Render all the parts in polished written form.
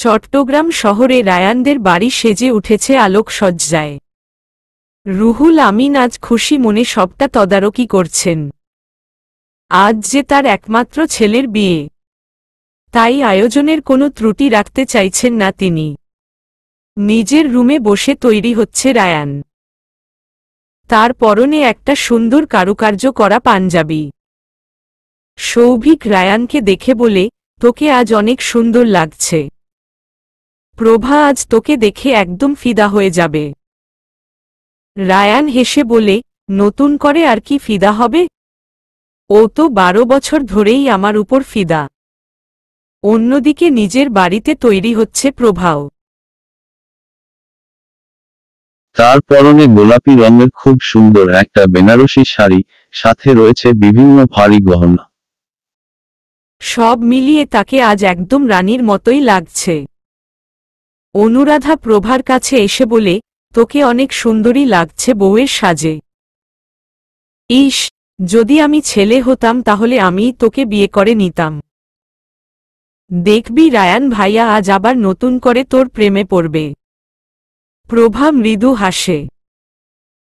চট্টগ্রাম শহরে রায়ানদের বাড়ি সেজে উঠেছে আলোকসজ্জায়। রুহুল আমিন আজ খুশি মনে সবটা তদারকি করছেন। আজ যে তার একমাত্র ছেলের বিয়ে, তাই আয়োজনের কোনো ত্রুটি রাখতে চাইছেন না তিনি। নিজের রুমে বসে তৈরি হচ্ছে রায়ান। তার পরনে একটা সুন্দর কারুকার্য করা পাঞ্জাবি। সৌভিক রায়ানকে দেখে বলে, তোকে আজ অনেক সুন্দর লাগছে। প্রভা আজ তোকে দেখে একদম ফিদা হয়ে যাবে। রায়ান হেসে বলে, নতুন করে আর কি ফিদা হবে? ও তো 12 বছর ধরেই আমার উপর ফিদা। অন্যদিকে নিজের বাড়িতে তৈরি হচ্ছে প্রভাও। তার পরনে গোলাপি রঙের খুব সুন্দর একটা বেনারসি শাড়ি, সাথে রয়েছে বিভিন্ন ভারী গহনা। সব মিলিয়ে তাকে আজ একদম রানীর মতোই লাগছে। অনুরাধা প্রভার কাছে এসে বলে, তোকে অনেক সুন্দরী লাগছে বউয়ের সাজে। ইস, যদি আমি ছেলে হতাম তাহলে আমিই তোকে বিয়ে করে নিতাম। দেখবি রায়ান ভাইয়া আজ আবার নতুন করে তোর প্রেমে পড়বে। প্রভা মৃদু হাসে।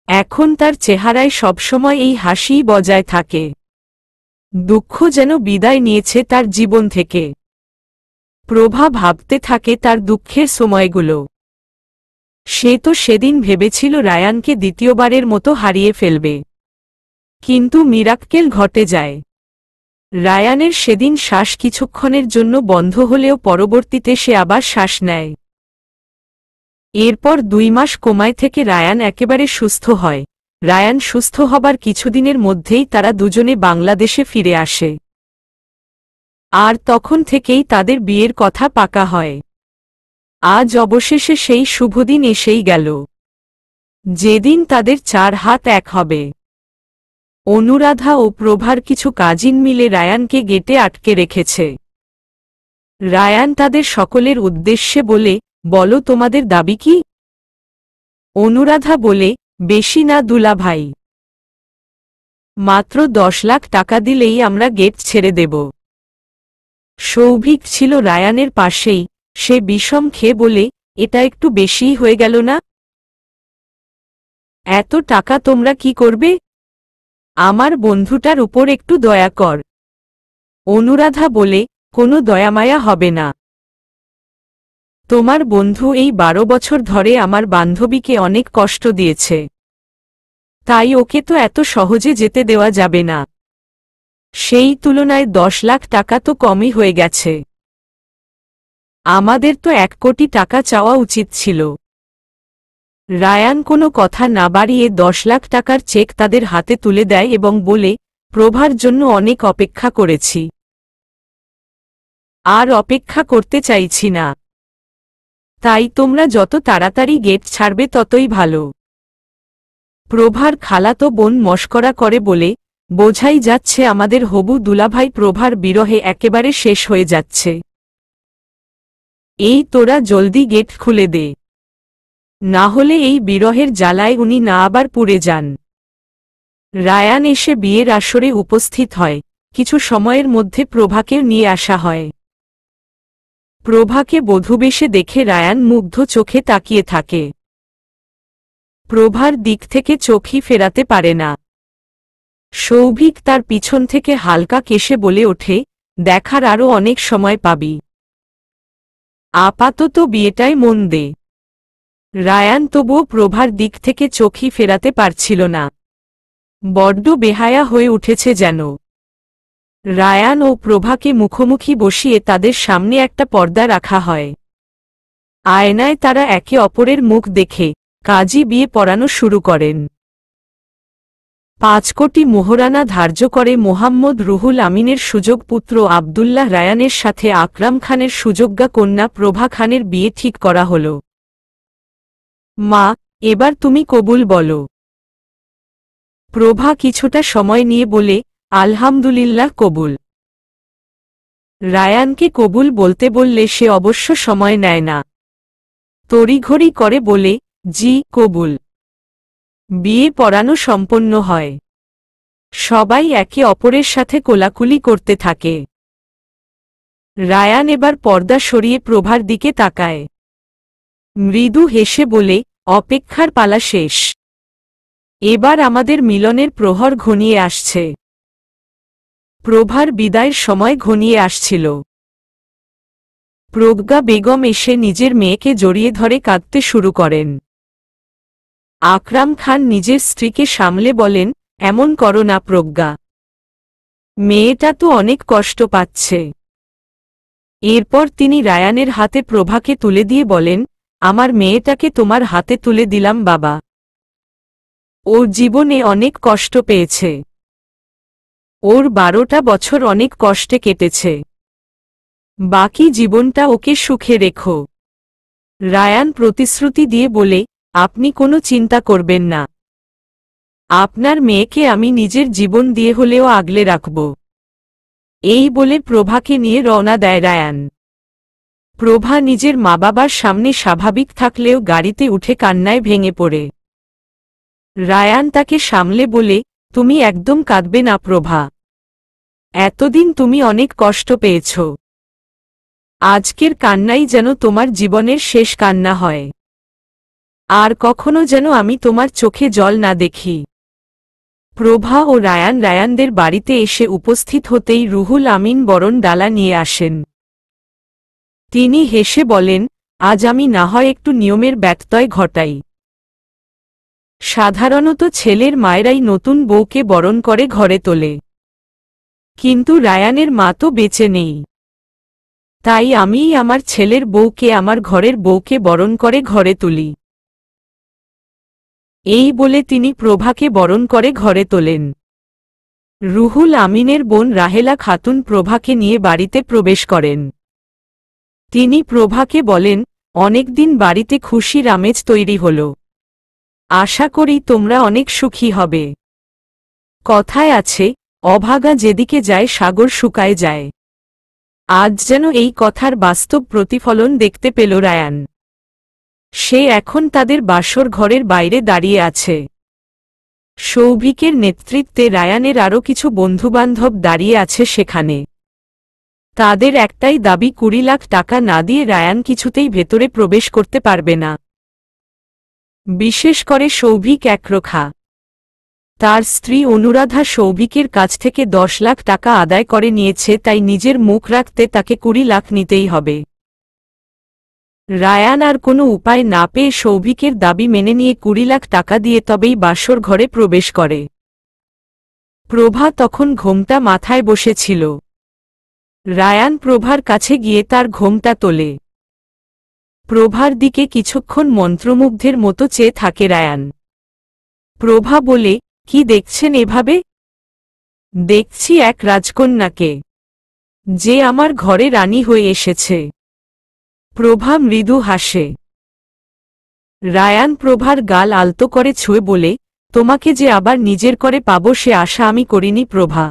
এখন তার চেহারায় সবসময় এই হাসিই বজায় থাকে। দুঃখ যেন বিদায় নিয়েছে তার জীবন থেকে। প্রভা ভাবতে থাকে তার দুঃখের সময়গুলো। সে তো সেদিন ভেবেছিল রায়ানকে দ্বিতীয়বারের মতো হারিয়ে ফেলবে, কিন্তু মিরাক্কেল ঘটে যায়। রায়ানের সেদিন শ্বাস কিছুক্ষণের জন্য বন্ধ হলেও পরবর্তীতে সে আবার শ্বাস নেয়। এরপর 2 মাস কোমায় থেকে রায়ান একেবারে সুস্থ হয়। রায়ান সুস্থ হবার কিছুদিনের মধ্যেই তারা দুজনে বাংলাদেশে ফিরে আসে। আর তখন থেকেই তাদের বিয়ের কথা পাকা হয়। আজ অবশেষে সেই শুভদিন এসেই গেল, যেদিন তাদের 4 হাত এক হবে। অনুরাধা ও প্রভার কিছু কাজিন মিলে রায়ানকে গেটে আটকে রেখেছে। রায়ান তাদের সকলের উদ্দেশ্যে বলে, বলো তোমাদের দাবি কি? অনুরাধা বলে, বেশি না দুলাভাই, মাত্র 10 লাখ টাকা দিলেই আমরা গেট ছেড়ে দেব। সৌভিক ছিল রায়ানের পাশেই, সে বিষম খেয়ে বলে, এটা একটু বেশিই হয়ে গেল না? এত টাকা তোমরা কি করবে? আমার বন্ধুটার উপর একটু দয়া কর। অনুরাধা বলে, কোনো দয়ামায়া হবে না। তোমার বন্ধু এই 12 বছর ধরে আমার বান্ধবীকে অনেক কষ্ট দিয়েছে, তাই ওকে তো এত সহজে যেতে দেওয়া যাবে না। সেই তুলনায় 10 লাখ টাকা তো কমই হয়ে গেছে। আমাদের তো 1 কোটি টাকা চাওয়া উচিত ছিল। রায়ান কোনো কথা না বাড়িয়ে 10 লাখ টাকার চেক তাদের হাতে তুলে দেয় এবং বলে, প্রভার জন্য অনেক অপেক্ষা করেছি, আর অপেক্ষা করতে চাইছি না। তাই তোমরা যত তাড়াতাড়ি গেট ছাড়বে ততই ভালো। প্রভার খালাতো বোন মশকরা করে বলে, বোঝাই যাচ্ছে আমাদের হবু দুলাভাই প্রভার বিরহে একেবারে শেষ হয়ে যাচ্ছে। এই তোরা জলদি গেট খুলে দে, না হলে এই বিরহের জ্বালায় উনি না আবার পুড়ে যান। রায়ান এসে বিয়ের আসরে উপস্থিত হয়। কিছু সময়ের মধ্যে প্রভাকেও নিয়ে আসা হয়। প্রভাকে বধূবেশে দেখে রায়ান মুগ্ধ চোখে তাকিয়ে থাকে। প্রভার দিক থেকে চোখই ফেরাতে পারে না। সৌভিক তার পিছন থেকে হালকা কেশে বলে ওঠে, দেখার আরও অনেক সময় পাবি, আপাতত বিয়েটায় মন দে। রায়ান তবুও প্রভার দিক থেকে চোখই ফেরাতে পারছিল না। বড্ড বেহায়া হয়ে উঠেছে যেন। রায়ান ও প্রভাকে মুখোমুখি বসিয়ে তাদের সামনে একটা পর্দা রাখা হয়। আয়নায় তারা একে অপরের মুখ দেখে কাজী বিয়ে পড়ানো শুরু করেন। 5 কোটি মোহরানা ধার্য করে মোহাম্মদ রুহুল আমিনের সুযোগপুত্র আবদুল্লাহ রায়ানের সাথে আকরাম খানের সুযোগ্যা কন্যা প্রভা খানের বিয়ে ঠিক করা হল। মা, এবার তুমি কবুল বলো। প্রভা কিছুটা সময় নিয়ে বলে, আলহামদুলিল্লাহ কবুল। রায়ানকে কবুল বলতে বললে সে অবশ্য সময় নেয় না, তড়িঘড়ি করে বলে, জি কবুল। বিয়ে পড়ানো সম্পন্ন হয়। সবাই একে অপরের সাথে কোলাকুলি করতে থাকে। রায়ান এবার পর্দা সরিয়ে প্রভার দিকে তাকায়। মৃদু হেসে বলে, অপেক্ষার পালা শেষ। এবার আমাদের মিলনের প্রহর ঘনিয়ে আসছে। প্রভার বিদায়ের সময় ঘনিয়ে আসছিল। প্রজ্ঞা বেগম এসে নিজের মেয়েকে জড়িয়ে ধরে কাঁদতে শুরু করেন। আকরাম খান নিজের স্ত্রীকে সামলে বলেন, এমন করো না প্রজ্ঞা, মেয়েটা তো অনেক কষ্ট পাচ্ছে। এরপর তিনি রায়ানের হাতে প্রভাকে তুলে দিয়ে বলেন, আমার মেয়েটাকে তোমার হাতে তুলে দিলাম বাবা। ও জীবনে অনেক কষ্ট পেয়েছে। ওর 12টা বছর অনেক কষ্টে কেটেছে। বাকি জীবনটা ওকে সুখে রেখো। রায়ান প্রতিশ্রুতি দিয়ে বলে, আপনি কোনো চিন্তা করবেন না। আপনার মেয়েকে আমি নিজের জীবন দিয়ে হলেও আগলে রাখব। এই বলে প্রভাকে নিয়ে রওনা দেয় রায়ান। প্রভা নিজের মা বাবার সামনে স্বাভাবিক থাকলেও গাড়িতে উঠে কান্নায় ভেঙে পড়ে। রায়ান তাকে সামলে বলে, তুমি একদম কাঁদবে না প্রভা। এতদিন তুমি অনেক কষ্ট পেয়েছ। আজকের কান্নাই যেন তোমার জীবনের শেষ কান্না হয়। আর কখনো যেন আমি তোমার চোখে জল না দেখি। প্রভা ও রায়ানদের বাড়িতে এসে উপস্থিত হতেই রুহুল আমিন বরণ ডালা নিয়ে আসেন। তিনি হেসে বলেন, আজ আমি না হয় একটু নিয়মের ব্যত্যয় ঘটাই। সাধারণত ছেলের মায়েরাই নতুন বউকে বরণ করে ঘরে তোলে, কিন্তু রায়ানের মা তো বেঁচে নেই। তাই আমিই আমার ছেলের বউকে আমার ঘরের বউকে বরণ করে ঘরে তুলি। এই বলে তিনি প্রভাকে বরণ করে ঘরে তোলেন। রুহুল আমিনের বোন রাহেলা খাতুন প্রভাকে নিয়ে বাড়িতে প্রবেশ করেন। তিনি প্রভাকে বলেন, অনেকদিন বাড়িতে খুশির আমেজ তৈরি হল। আশা করি তোমরা অনেক সুখী হবে। কথায় আছে, অভাগা যেদিকে যায় সাগর শুকায় যায়। আজ যেন এই কথার বাস্তব প্রতিফলন দেখতে পেল রায়ান। সে এখন তাদের বাসর ঘরের বাইরে দাঁড়িয়ে আছে। সৌভিকের নেতৃত্বে রায়ানের আরও কিছু বন্ধুবান্ধব দাঁড়িয়ে আছে সেখানে। তাদের একটাই দাবি, 20 লাখ টাকা না দিয়ে রায়ান কিছুতেই ভেতরে প্রবেশ করতে পারবে না। বিশেষ করে সৌভিক একরোখা। তার স্ত্রী অনুরাধা সৌভিকের কাছ থেকে 10 লাখ টাকা আদায় করে নিয়েছে, তাই নিজের মুখ রাখতে তাকে 20 লাখ নিতেই হবে। রায়ান আর কোনো উপায় না পেয়ে সৌভিকের দাবি মেনে নিয়ে 20 লাখ টাকা দিয়ে তবেই বাসর ঘরে প্রবেশ করে। প্রভা তখন ঘোমটা মাথায় বসেছিল। রায়ান প্রভার কাছে গিয়ে তার ঘোমটা তোলে। প্রভার দিকে কিছুক্ষণ মন্ত্রমুগ্ধের মতো চেয়ে থাকে রায়ান। প্রভা বলে, কি দেখছেন এভাবে? দেখছি এক রাজকন্যাকে, যে আমার ঘরে রানী হয়ে এসেছে। প্রভা মৃদু হাসে। রায়ান প্রভার গাল আলতো করে ছুঁয়ে বলে, তোমাকে যে আবার নিজের করে পাবো সে আশা আমি করিনি প্রভা।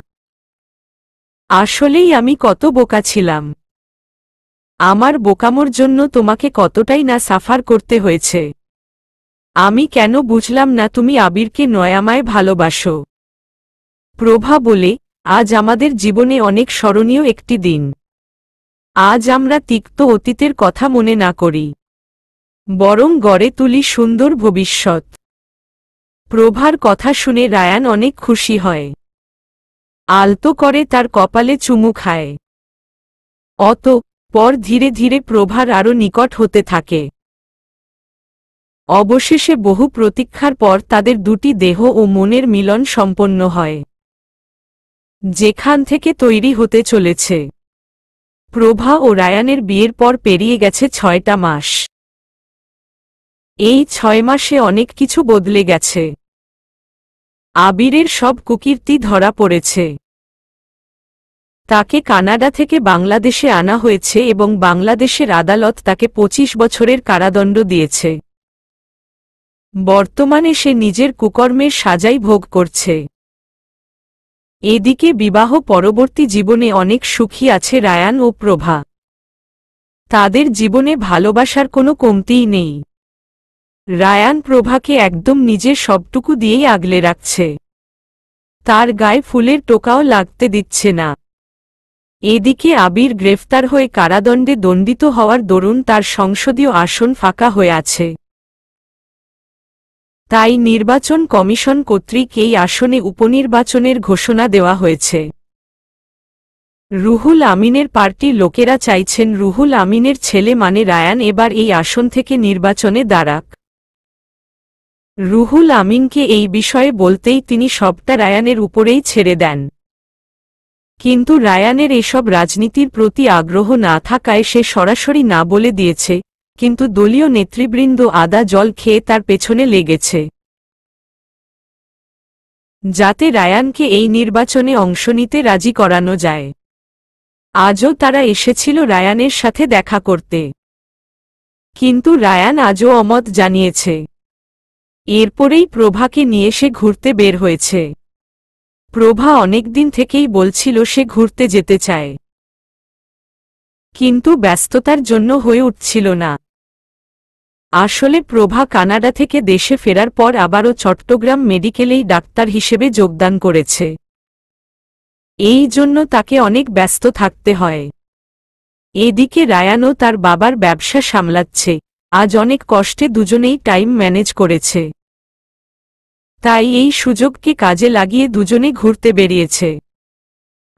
আসলেই আমি কত বোকা ছিলাম। আমার বোকামোর জন্য তোমাকে কতটাই না সাফার করতে হয়েছে। আমি কেন বুঝলাম না তুমি আবিরকে নয় আমায় ভালোবাসো। প্রভা বলে, আজ আমাদের জীবনে অনেক স্মরণীয় একটি দিন। আজ আমরা তিক্ত অতীতের কথা মনে না করি, বরং গড়ে তুলি সুন্দর ভবিষ্যৎ। প্রভার কথা শুনে রায়ান অনেক খুশি হয়। আলতো করে তার কপালে চুমু খায়। পর ধীরে ধীরে প্রভার আরও নিকট হতে থাকে। অবশেষে বহু প্রতীক্ষার পর তাদের দুটি দেহ ও মনের মিলন সম্পন্ন হয়, যেখান থেকে তৈরি হতে চলেছে। প্রভা ও রায়ানের বিয়ের পর পেরিয়ে গেছে 6টা মাস। এই 6 মাসে অনেক কিছু বদলে গেছে। আবিরের সব কুকীর্তি ধরা পড়েছে। তাকে কানাডা থেকে বাংলাদেশে আনা হয়েছে এবং বাংলাদেশের আদালত তাকে 25 বছরের কারাদণ্ড দিয়েছে। বর্তমানে সে নিজের কুকর্মের সাজাই ভোগ করছে। এদিকে বিবাহ পরবর্তী জীবনে অনেক সুখী আছে রায়ান ও প্রভা। তাদের জীবনে ভালোবাসার কোনো কমতিই নেই। রায়ান প্রভাকে একদম নিজের সবটুকু দিয়েই আগলে রাখছে। তার গায়ে ফুলের টোকাও লাগতে দিচ্ছে না। এদিকে আবির গ্রেফতার হয়ে কারাদণ্ডে দণ্ডিত হওয়ার দরুন তার সংসদীয় আসন ফাঁকা হয়ে আছে। তাই নির্বাচন কমিশন কর্তৃক এই আসনে উপনির্বাচনের ঘোষণা দেওয়া হয়েছে। রুহুল আমিনের পার্টির লোকেরা চাইছেন রুহুল আমিনের ছেলে মানে রায়ান এবার এই আসন থেকে নির্বাচনে দাঁড়াক। রুহুল আমিনকে এই বিষয়ে বলতেই তিনি সবটা রায়ানের উপরেই ছেড়ে দেন। কিন্তু রায়ানের এসব রাজনীতির প্রতি আগ্রহ না থাকায় সে সরাসরি না বলে দিয়েছে, কিন্তু দলীয় নেতৃবৃন্দ আদা জল খেয়ে তার পেছনে লেগেছে, যাতে রায়ানকে এই নির্বাচনে অংশ নিতে রাজি করানো যায়। আজও তারা এসেছিল রায়ানের সাথে দেখা করতে, কিন্তু রায়ান আজও অমত জানিয়েছে। এরপরেই প্রভাকে নিয়ে সে ঘুরতে বের হয়েছে। প্রভা অনেকদিন থেকেই বলছিল সে ঘুরতে যেতে চায়, কিন্তু ব্যস্ততার জন্য হয়ে উঠছিল না। আসলে প্রভা কানাডা থেকে দেশে ফেরার পর আবারও চট্টগ্রাম মেডিকেলেই ডাক্তার হিসেবে যোগদান করেছে। এই জন্য তাকে অনেক ব্যস্ত থাকতে হয়। এদিকে রায়ানও তার বাবার ব্যবসা সামলাচ্ছে, আজ অনেক কষ্টে দুজনেই টাইম ম্যানেজ করেছে। তাই এই সুযোগকে কাজে লাগিয়ে দুজনে ঘুরতে বেরিয়েছে।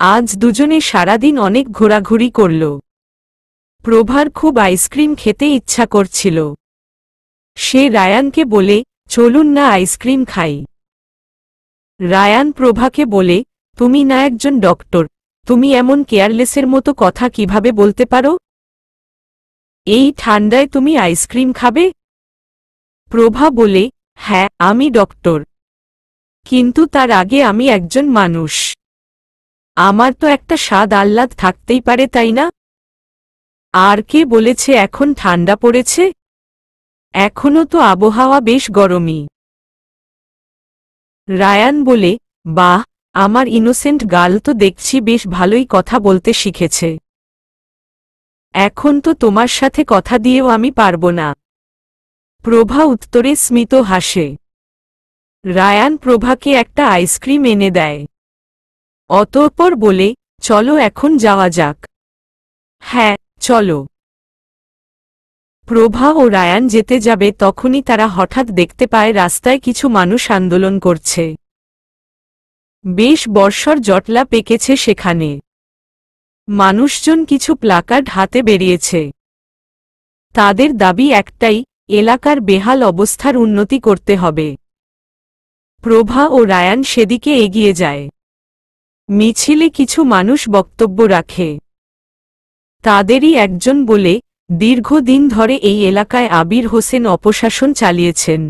আজ দুজনে সারাদিন অনেক ঘোরাঘুরি করল। প্রভার খুব আইসক্রিম খেতে ইচ্ছা করছিল। সে রায়ানকে বলে, চলুন না আইসক্রিম খাই। রায়ান প্রভাকে বলে, তুমি না একজন ডক্টর, তুমি এমন কেয়ারলেসের মতো কথা কিভাবে বলতে পারো? এই ঠান্ডায় তুমি আইসক্রিম খাবে? প্রভা বলে, হ্যাঁ আমি ডক্টর, কিন্তু তার আগে আমি একজন মানুষ। আমার তো একটা স্বাদ আহ্লাদ থাকতেই পারে, তাই না? আর কে বলেছে এখন ঠান্ডা পড়েছে? এখনো তো আবহাওয়া বেশ গরমই। রায়ান বলে, বাহ, আমার ইনোসেন্ট গার্ল তো দেখছি বেশ ভালোই কথা বলতে শিখেছে। এখন তো তোমার সাথে কথা দিয়েও আমি পারব না। প্রভা উত্তরে স্মিত হাসে। রায়ান প্রভাকে একটা আইসক্রিম এনে দেয়। অতঃপর বলে, চলো এখন যাওয়া যাক। হ্যাঁ চলো। প্রভা ও রায়ান যেতে যাবে তখনই তারা হঠাৎ দেখতে পায় রাস্তায় কিছু মানুষ আন্দোলন করছে। বেশ বর্ষর জটলা পেকেছে সেখানে। মানুষজন কিছু প্লাকার্ড হাতে বেরিয়েছে। তাদের দাবি একটাই, এলাকার বেহাল অবস্থার উন্নতি করতে হবে। প্রভা ও রায়ান সেদিকে এগিয়ে যায়। মিছিলে কিছু মানুষ বক্তব্য রাখে। তাদেরই একজন বলে, দীর্ঘদিন ধরে এই এলাকায় আবির হোসেন অপশাসন চালিয়েছেন।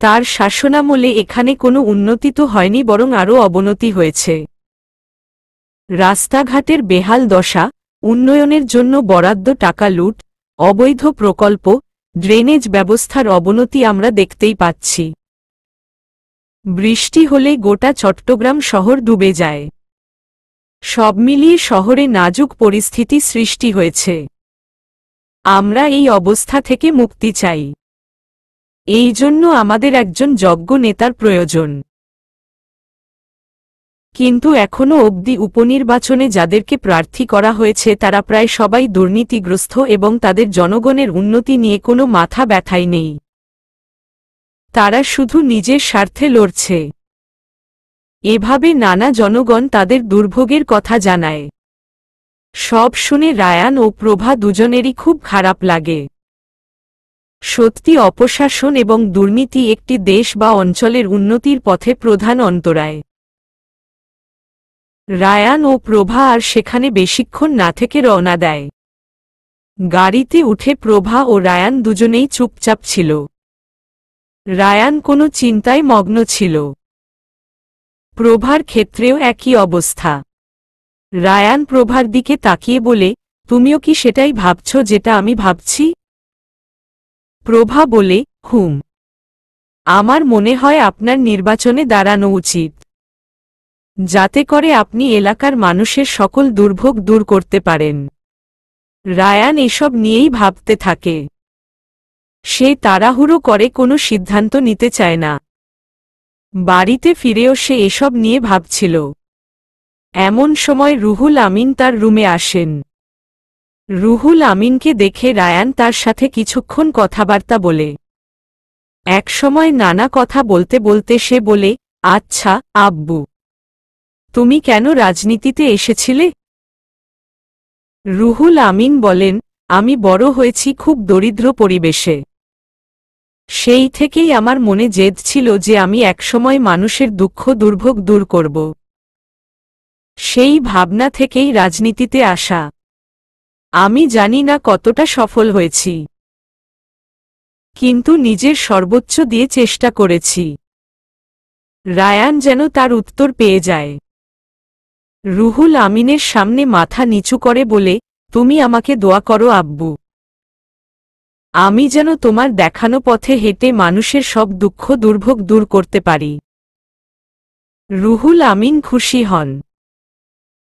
তার শাসনামলে এখানে কোনো উন্নতি তো হয়নি, বরং আরও অবনতি হয়েছে। রাস্তাঘাটের বেহাল দশা, উন্নয়নের জন্য বরাদ্দ টাকা লুট, অবৈধ প্রকল্প, ড্রেনেজ ব্যবস্থার অবনতি আমরা দেখতেই পাচ্ছি। বৃষ্টি হলে গোটা চট্টগ্রাম শহর ডুবে যায়। সব মিলিয়ে শহরে নাজুক পরিস্থিতি সৃষ্টি হয়েছে। আমরা এই অবস্থা থেকে মুক্তি চাই। এই জন্য আমাদের একজন যোগ্য নেতার প্রয়োজন। কিন্তু এখনও অবধি উপনির্বাচনে যাদেরকে প্রার্থী করা হয়েছে তারা প্রায় সবাই দুর্নীতিগ্রস্ত এবং তাদের জনগণের উন্নতি নিয়ে কোনো মাথা ব্যথাই নেই। তারা শুধু নিজের স্বার্থে লড়ছে। এভাবে নানা জনগণ তাদের দুর্ভোগের কথা জানায়। সব শুনে রায়ান ও প্রভা দুজনেরই খুব খারাপ লাগে। সত্যি অপশাসন এবং দুর্নীতি একটি দেশ বা অঞ্চলের উন্নতির পথে প্রধান অন্তরায়। রায়ান ও প্রভা আর সেখানে বেশিক্ষণ না থেকে রওনা দেয়। গাড়িতে উঠে প্রভা ও রায়ান দুজনেই চুপচাপ ছিল। রায়ান কোনো চিন্তায় মগ্ন ছিল। প্রভার ক্ষেত্রেও একই অবস্থা। রায়ান প্রভার দিকে তাকিয়ে বলে, তুমিও কি সেটাই ভাবছ যেটা আমি ভাবছি? প্রভা বলে, হুম। আমার মনে হয় আপনার নির্বাচনে দাঁড়ানো উচিত, যাতে করে আপনি এলাকার মানুষের সকল দুর্ভোগ দূর করতে পারেন। রায়ান এসব নিয়েই ভাবতে থাকে। সে তাড়াহুড়ো করে কোনো সিদ্ধান্ত নিতে চায় না। বাড়িতে ফিরেও সে এসব নিয়ে ভাবছিল। এমন সময় রুহুল আমিন তার রুমে আসেন। রুহুল আমিনকে দেখে রায়ান তার সাথে কিছুক্ষণ কথাবার্তা বলে। একসময় নানা কথা বলতে বলতে সে বলে, আচ্ছা আব্বু, তুমি কেন রাজনীতিতে এসেছিলে? রুহুল আমিন বলেন, আমি বড় হয়েছি খুব দরিদ্র পরিবেশে। সেই থেকেই আমার মনে জেদ ছিল যে আমি একসময় মানুষের দুঃখ দুর্ভোগ দূর করব। সেই ভাবনা থেকেই রাজনীতিতে আসা। আমি জানি না কতটা সফল হয়েছি, কিন্তু নিজের সর্বোচ্চ দিয়ে চেষ্টা করেছি। রায়ান যেন তার উত্তর পেয়ে যায়। রুহুল আমিনের সামনে মাথা নিচু করে বলে, তুমি আমাকে দোয়া করো আব্বু, আমি যেন তোমার দেখানো পথে হেঁটে মানুষের সব দুঃখ দুর্ভোগ দূর করতে পারি। রুহুল আমিন খুশি হন।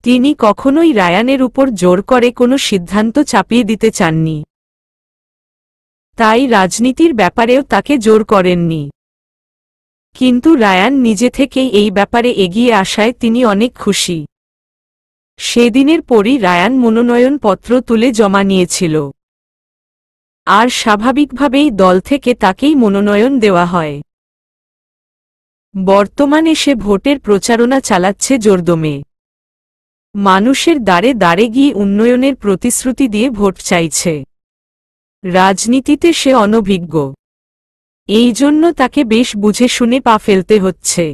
তিনি কখনোই রায়ানের উপর জোর করে কোনো সিদ্ধান্ত চাপিয়ে দিতে চাননি। তাই রাজনীতির ব্যাপারেও তাকে জোর করেননি। কিন্তু রায়ান নিজে থেকেই এই ব্যাপারে এগিয়ে আসায় তিনি অনেক খুশি। সেদিনের পরই রায়ান মনোনয়নপত্র তুলে জমা নিয়েছিল। আর স্বাভাবিকভাবেই দল থেকে তাকেই মনোনয়ন দেওয়া হয়। বর্তমানে সে ভোটের প্রচারণা চালাচ্ছে জোরদমে। মানুষের দ্বারে দ্বারে গিয়ে উন্নয়নের প্রতিশ্রুতি দিয়ে ভোট চাইছে। রাজনীতিতে সে অনভিজ্ঞ, এই জন্য তাকে বেশ বুঝে শুনে পা ফেলতে হচ্ছে।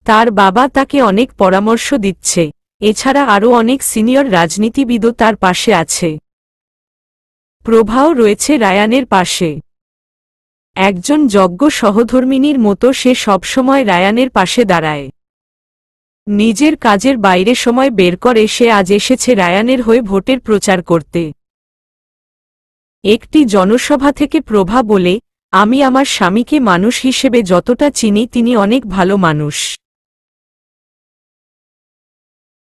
তার বাবা তাকে অনেক পরামর্শ দিচ্ছে, এছাড়া আরও অনেক সিনিয়র রাজনীতিবিদও তার পাশে আছে। প্রভাও রয়েছে রায়ানের পাশে। একজন যোগ্য সহধর্মিণীর মতো সে সবসময় রায়ানের পাশে দাঁড়ায়। নিজের কাজের বাইরে সময় বের করে সে আজ এসেছে রায়ানের হয়ে ভোটের প্রচার করতে। একটি জনসভা থেকে প্রভা বলে, আমি আমার স্বামীকে মানুষ হিসেবে যতটা চিনি তিনি অনেক ভালো মানুষ।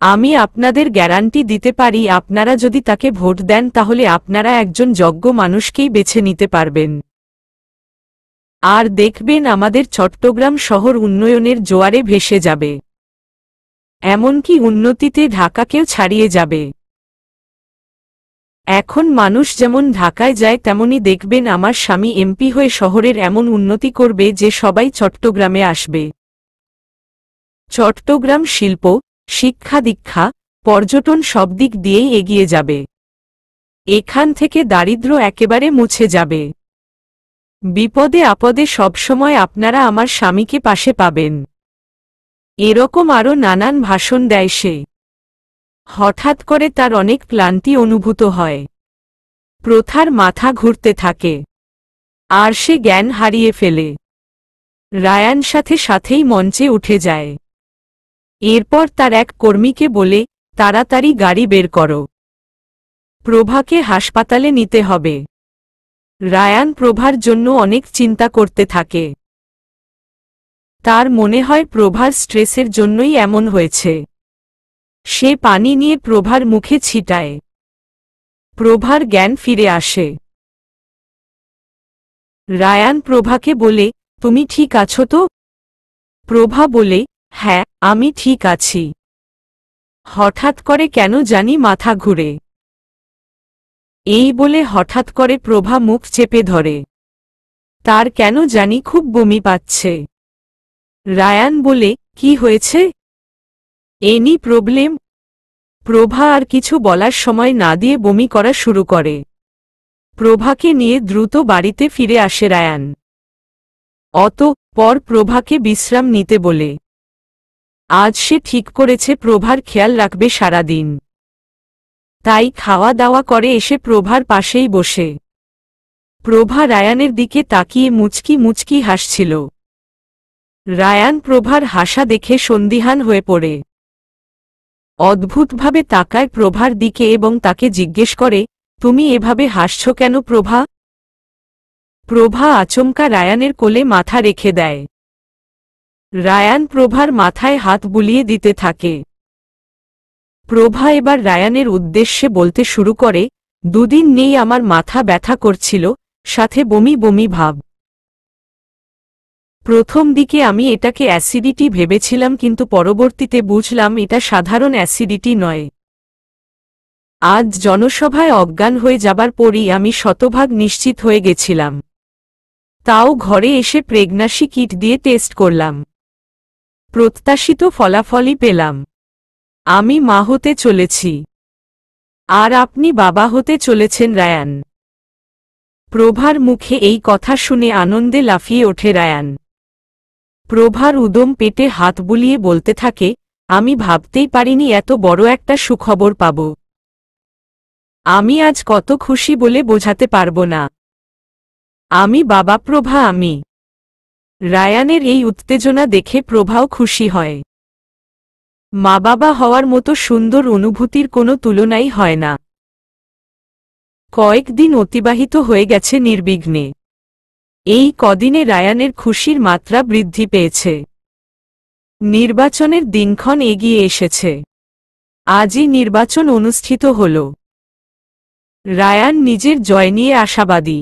আমি আপনাদের গ্যারান্টি দিতে পারি আপনারা যদি তাকে ভোট দেন তাহলে আপনারা একজন যোগ্য মানুষকেই বেছে নিতে পারবেন। আর দেখবেন আমাদের চট্টগ্রাম শহর উন্নয়নের জোয়ারে ভেসে যাবে। এমনকি উন্নতিতে ঢাকাকেও ছাড়িয়ে যাবে। এখন মানুষ যেমন ঢাকায় যায় তেমনি দেখবেন আমার স্বামী এমপি হয়ে শহরের এমন উন্নতি করবে যে সবাই চট্টগ্রামে আসবে। চট্টগ্রাম শিল্প, শিক্ষা দীক্ষা, পর্যটন সব দিক দিয়েই এগিয়ে যাবে। এখান থেকে দারিদ্র্য একেবারে মুছে যাবে। বিপদে আপদে সবসময় আপনারা আমার স্বামীকে পাশে পাবেন। এরকম আরও নানান ভাষণ দেয় সে। হঠাৎ করে তার অনেক ক্লান্তি অনুভূত হয়। প্রথার মাথা ঘুরতে থাকে। আর সে জ্ঞান হারিয়ে ফেলে। রায়ান সাথে সাথেই মঞ্চে উঠে যায়। এরপর তার এক কর্মীকে বলে, তাড়াতাড়ি গাড়ি বের করো, প্রভাকে হাসপাতালে নিতে হবে। রায়ান প্রভার জন্য অনেক চিন্তা করতে থাকে। তার মনে হয় প্রভার স্ট্রেসের জন্যই এমন হয়েছে। সে পানি নিয়ে প্রভার মুখে ছিটায়। প্রভার জ্ঞান ফিরে আসে। রায়ান প্রভাকে বলে, তুমি ঠিক আছো তো? প্রভা বলে, হ্যাঁ আমি ঠিক আছি। হঠাৎ করে কেন জানি মাথা ঘুরে। এই বলে হঠাৎ করে প্রভা মুখ চেপে ধরে। তার কেন জানি খুব বমি পাচ্ছে। রায়ান বলে, কি হয়েছে? Any problem? প্রভা আর কিছু বলার সময় না দিয়ে বমি করা শুরু করে। প্রভাকে নিয়ে দ্রুত বাড়িতে ফিরে আসে রায়ান। অতঃপর প্রভাকে বিশ্রাম নিতে বলে। আজ সে ঠিক করেছে প্রভার খেয়াল রাখবে সারাদিন। তাই খাওয়া দাওয়া করে এসে প্রভার পাশেই বসে। প্রভা রায়ানের দিকে তাকিয়ে মুচকি মুচকি হাসছিল। রায়ান প্রভার হাসা দেখে সন্দিহান হয়ে পড়ে। অদ্ভুতভাবে তাকায় প্রভার দিকে এবং তাকে জিজ্ঞেস করে, তুমি এভাবে হাসছ কেন প্রভা? প্রভা আচমকা রায়ানের কোলে মাথা রেখে দেয়। রায়ান প্রভার মাথায় হাত বুলিয়ে দিতে থাকে। প্রভা এবার রায়ানের উদ্দেশ্যে বলতে শুরু করে, দুদিন নেই আমার মাথা ব্যথা করছিল, সাথে বমি বমি ভাব। প্রথম দিকে আমি এটাকে অ্যাসিডিটি ভেবেছিলাম, কিন্তু পরবর্তীতে বুঝলাম এটা সাধারণ অ্যাসিডিটি নয়। আজ জনসভায় অজ্ঞান হয়ে যাবার পরই আমি শতভাগ নিশ্চিত হয়ে গেছিলাম। তাও ঘরে এসে প্রেগন্যান্সি কিট দিয়ে টেস্ট করলাম। প্রত্যাশিত ফলাফলই পেলাম। আমি মা হতে চলেছি। আর আপনি বাবা হতে চলেছেন রায়ান। প্রভার মুখে এই কথা শুনে আনন্দে লাফিয়ে ওঠে রায়ান। প্রভার উদম পেটে হাত বুলিয়ে বলতে থাকে, আমি ভাবতেই পারিনি এত বড় একটা সুখবর পাব। আমি আজ কত খুশি বলে বোঝাতে পারবো না। আমি বাবা প্রভা। আমি। রায়ানের এই উত্তেজনা দেখে প্রভাও খুশি হয়। মা বাবা হওয়ার মতো সুন্দর অনুভূতির কোনো তুলনাই হয় না। কয়েকদিন অতিবাহিত হয়ে গেছে নির্বিঘ্নে। এই কদিনে রায়ানের খুশির মাত্রা বৃদ্ধি পেয়েছে। নির্বাচনের দিনক্ষণ এগিয়ে এসেছে। আজই নির্বাচন অনুষ্ঠিত হল। রায়ান নিজের জয় নিয়ে আশাবাদী।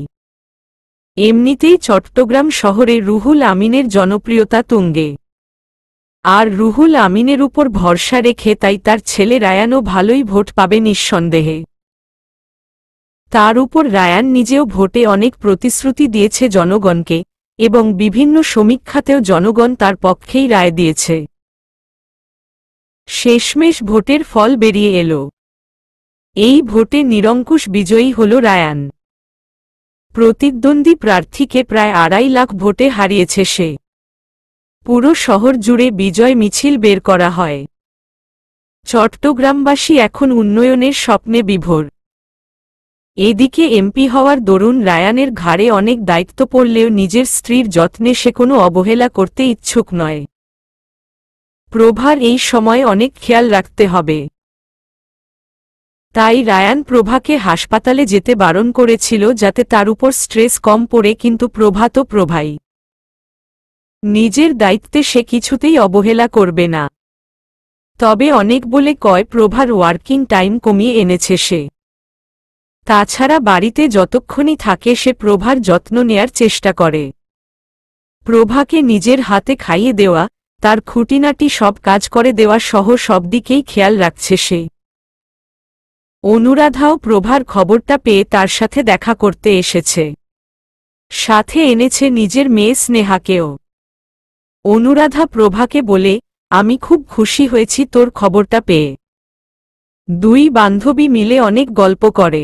এমনিতেই চট্টগ্রাম শহরে রুহুল আমিনের জনপ্রিয়তা তুঙ্গে। আর রুহুল আমিনের উপর ভরসা রেখে তাই তার ছেলে রায়ানও ভালোই ভোট পাবে নিঃসন্দেহে। তার উপর রায়ান নিজেও ভোটে অনেক প্রতিশ্রুতি দিয়েছে জনগণকে, এবং বিভিন্ন সমীক্ষাতেও জনগণ তার পক্ষেই রায় দিয়েছে। শেষমেশ ভোটের ফল বেরিয়ে এলো। এই ভোটে নিরঙ্কুশ বিজয়ী হল রায়ান। প্রতিদ্বন্দ্বী প্রার্থীকে প্রায় 2.5 লাখ ভোটে হারিয়েছে সে। পুরো শহর জুড়ে বিজয় মিছিল বের করা হয়। চট্টগ্রামবাসী এখন উন্নয়নের স্বপ্নে বিভোর। এদিকে এমপি হওয়ার দরুন রায়ানের ঘাড়ে অনেক দায়িত্ব পড়লেও নিজের স্ত্রীর যত্নে সে কোনো অবহেলা করতে ইচ্ছুক নয়। প্রভার এই সময় অনেক খেয়াল রাখতে হবে। তাই রায়ান প্রভাকে হাসপাতালে যেতে বারণ করেছিল যাতে তার উপর স্ট্রেস কম পড়ে, কিন্তু প্রভা তো প্রভাই। নিজের দায়িত্বে সে কিছুতেই অবহেলা করবে না। তবে অনেক বলে কয় প্রভার ওয়ার্কিং টাইম কমিয়ে এনেছে সে। তাছাড়া বাড়িতে যতক্ষণই থাকে সে প্রভার যত্ন নেয়ার চেষ্টা করে। প্রভাকে নিজের হাতে খাইয়ে দেওয়া, তার খুঁটিনাটি সব কাজ করে দেওয়া সহ সব দিকেই খেয়াল রাখছে সে। অনুরাধাও প্রভার খবরটা পেয়ে তার সাথে দেখা করতে এসেছে। সাথে এনেছে নিজের মেয়ে স্নেহাকেও। অনুরাধা প্রভাকে বলে, আমি খুব খুশি হয়েছি তোর খবরটা পেয়ে। দুই বান্ধবী মিলে অনেক গল্প করে।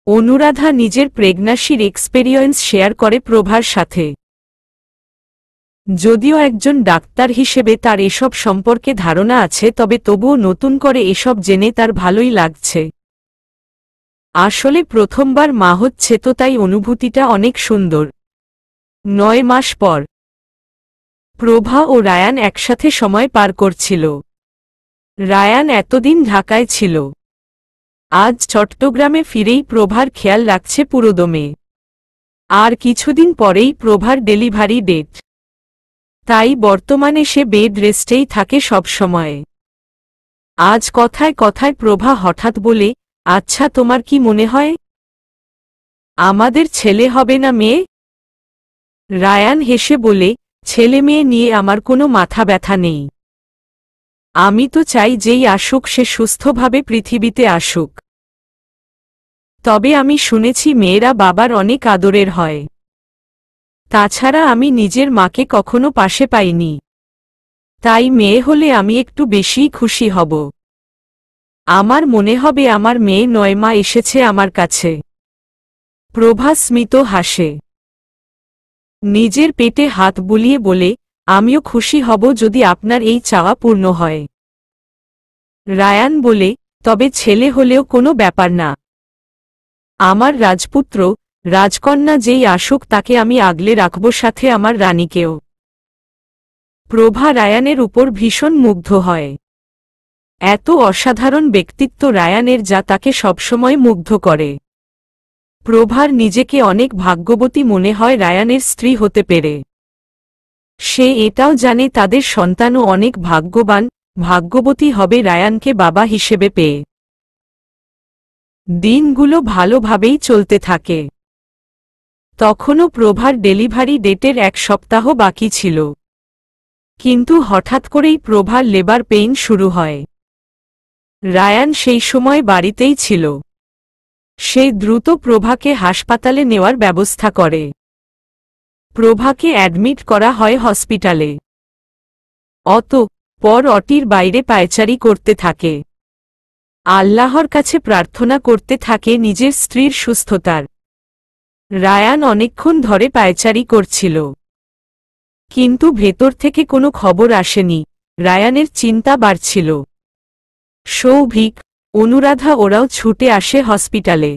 অনুরাধা নিজের প্রেগন্যান্সির এক্সপেরিয়েন্স শেয়ার করে প্রভার সাথে। যদিও একজন ডাক্তার হিসেবে তার এসব সম্পর্কে ধারণা আছে, তবে তবুও নতুন করে এসব জেনে তার ভালোই লাগছে। আসলে প্রথমবার মা হচ্ছে তো, তাই অনুভূতিটা অনেক সুন্দর। 9 মাস পর প্রভা ও রায়ান একসাথে সময় পার করছিল। রায়ান এতদিন ঢাকায় ছিল। আজ চট্টগ্রামে ফিরেই প্রভার খেয়াল রাখছে পুরোদমে। আর কিছুদিন পরেই প্রভার ডেলিভারি ডেট। তাই বর্তমানে সে বেড রেস্টেই থাকে সবসময়। আজ কথায় কথায় প্রভা হঠাৎ বলে, আচ্ছা তোমার কি মনে হয় আমাদের ছেলে হবে না মেয়ে? রায়ান হেসে বলে, ছেলে মেয়ে নিয়ে আমার কোনো মাথা ব্যথা নেই। আমি তো চাই যেই আসুক সে সুস্থভাবে পৃথিবীতে আসুক। তবে আমি শুনেছি মেয়েরা বাবার অনেক আদরের হয়। তাছাড়া আমি নিজের মাকে কখনো পাশে পাইনি। তাই মেয়ে হলে আমি একটু বেশিই খুশি হব। আমার মনে হবে আমার মেয়ে 9 মা এসেছে আমার কাছে। প্রভা স্মিত হাসে। নিজের পেটে হাত বুলিয়ে বলে, আমিও খুশি হব যদি আপনার এই চাওয়া পূর্ণ হয়। রায়ান বলে, তবে ছেলে হলেও কোনো ব্যাপার না। আমার রাজপুত্র, রাজকন্যা যেই আসুক তাকে আমি আগলে রাখব, সাথে আমার রানীকেও। প্রভা রায়ানের উপর ভীষণ মুগ্ধ হয়। এত অসাধারণ ব্যক্তিত্ব রায়ানের যা তাকে সবসময় মুগ্ধ করে। প্রভার নিজেকে অনেক ভাগ্যবতী মনে হয় রায়ানের স্ত্রী হতে পেরে। সে এটাও জানে তাদের সন্তানও অনেক ভাগ্যবতী হবে রায়ানকে বাবা হিসেবে পেয়ে। দিনগুলো ভালোভাবেই চলতে থাকে। তখনও প্রভার ডেলিভারি ডেটের 1 সপ্তাহ বাকি ছিল। কিন্তু হঠাৎ করেই প্রভার লেবার পেইন শুরু হয়। রায়ান সেই সময় বাড়িতেই ছিল। সে দ্রুত প্রভাকে হাসপাতালে নেওয়ার ব্যবস্থা করে। প্রভাকে অ্যাডমিট করা হয় হসপিটালে। পর অটির বাইরে পায়চারি করতে থাকে। আল্লাহর কাছে প্রার্থনা করতে থাকে নিজের স্ত্রীর সুস্থতার। রায়ান অনেকক্ষণ ধরে পায়চারি করছিল, কিন্তু ভেতর থেকে কোনো খবর আসেনি। রায়ানের চিন্তা বাড়ছিল। সৌভিক, অনুরাধা ওরাও ছুটে আসে হসপিটালে।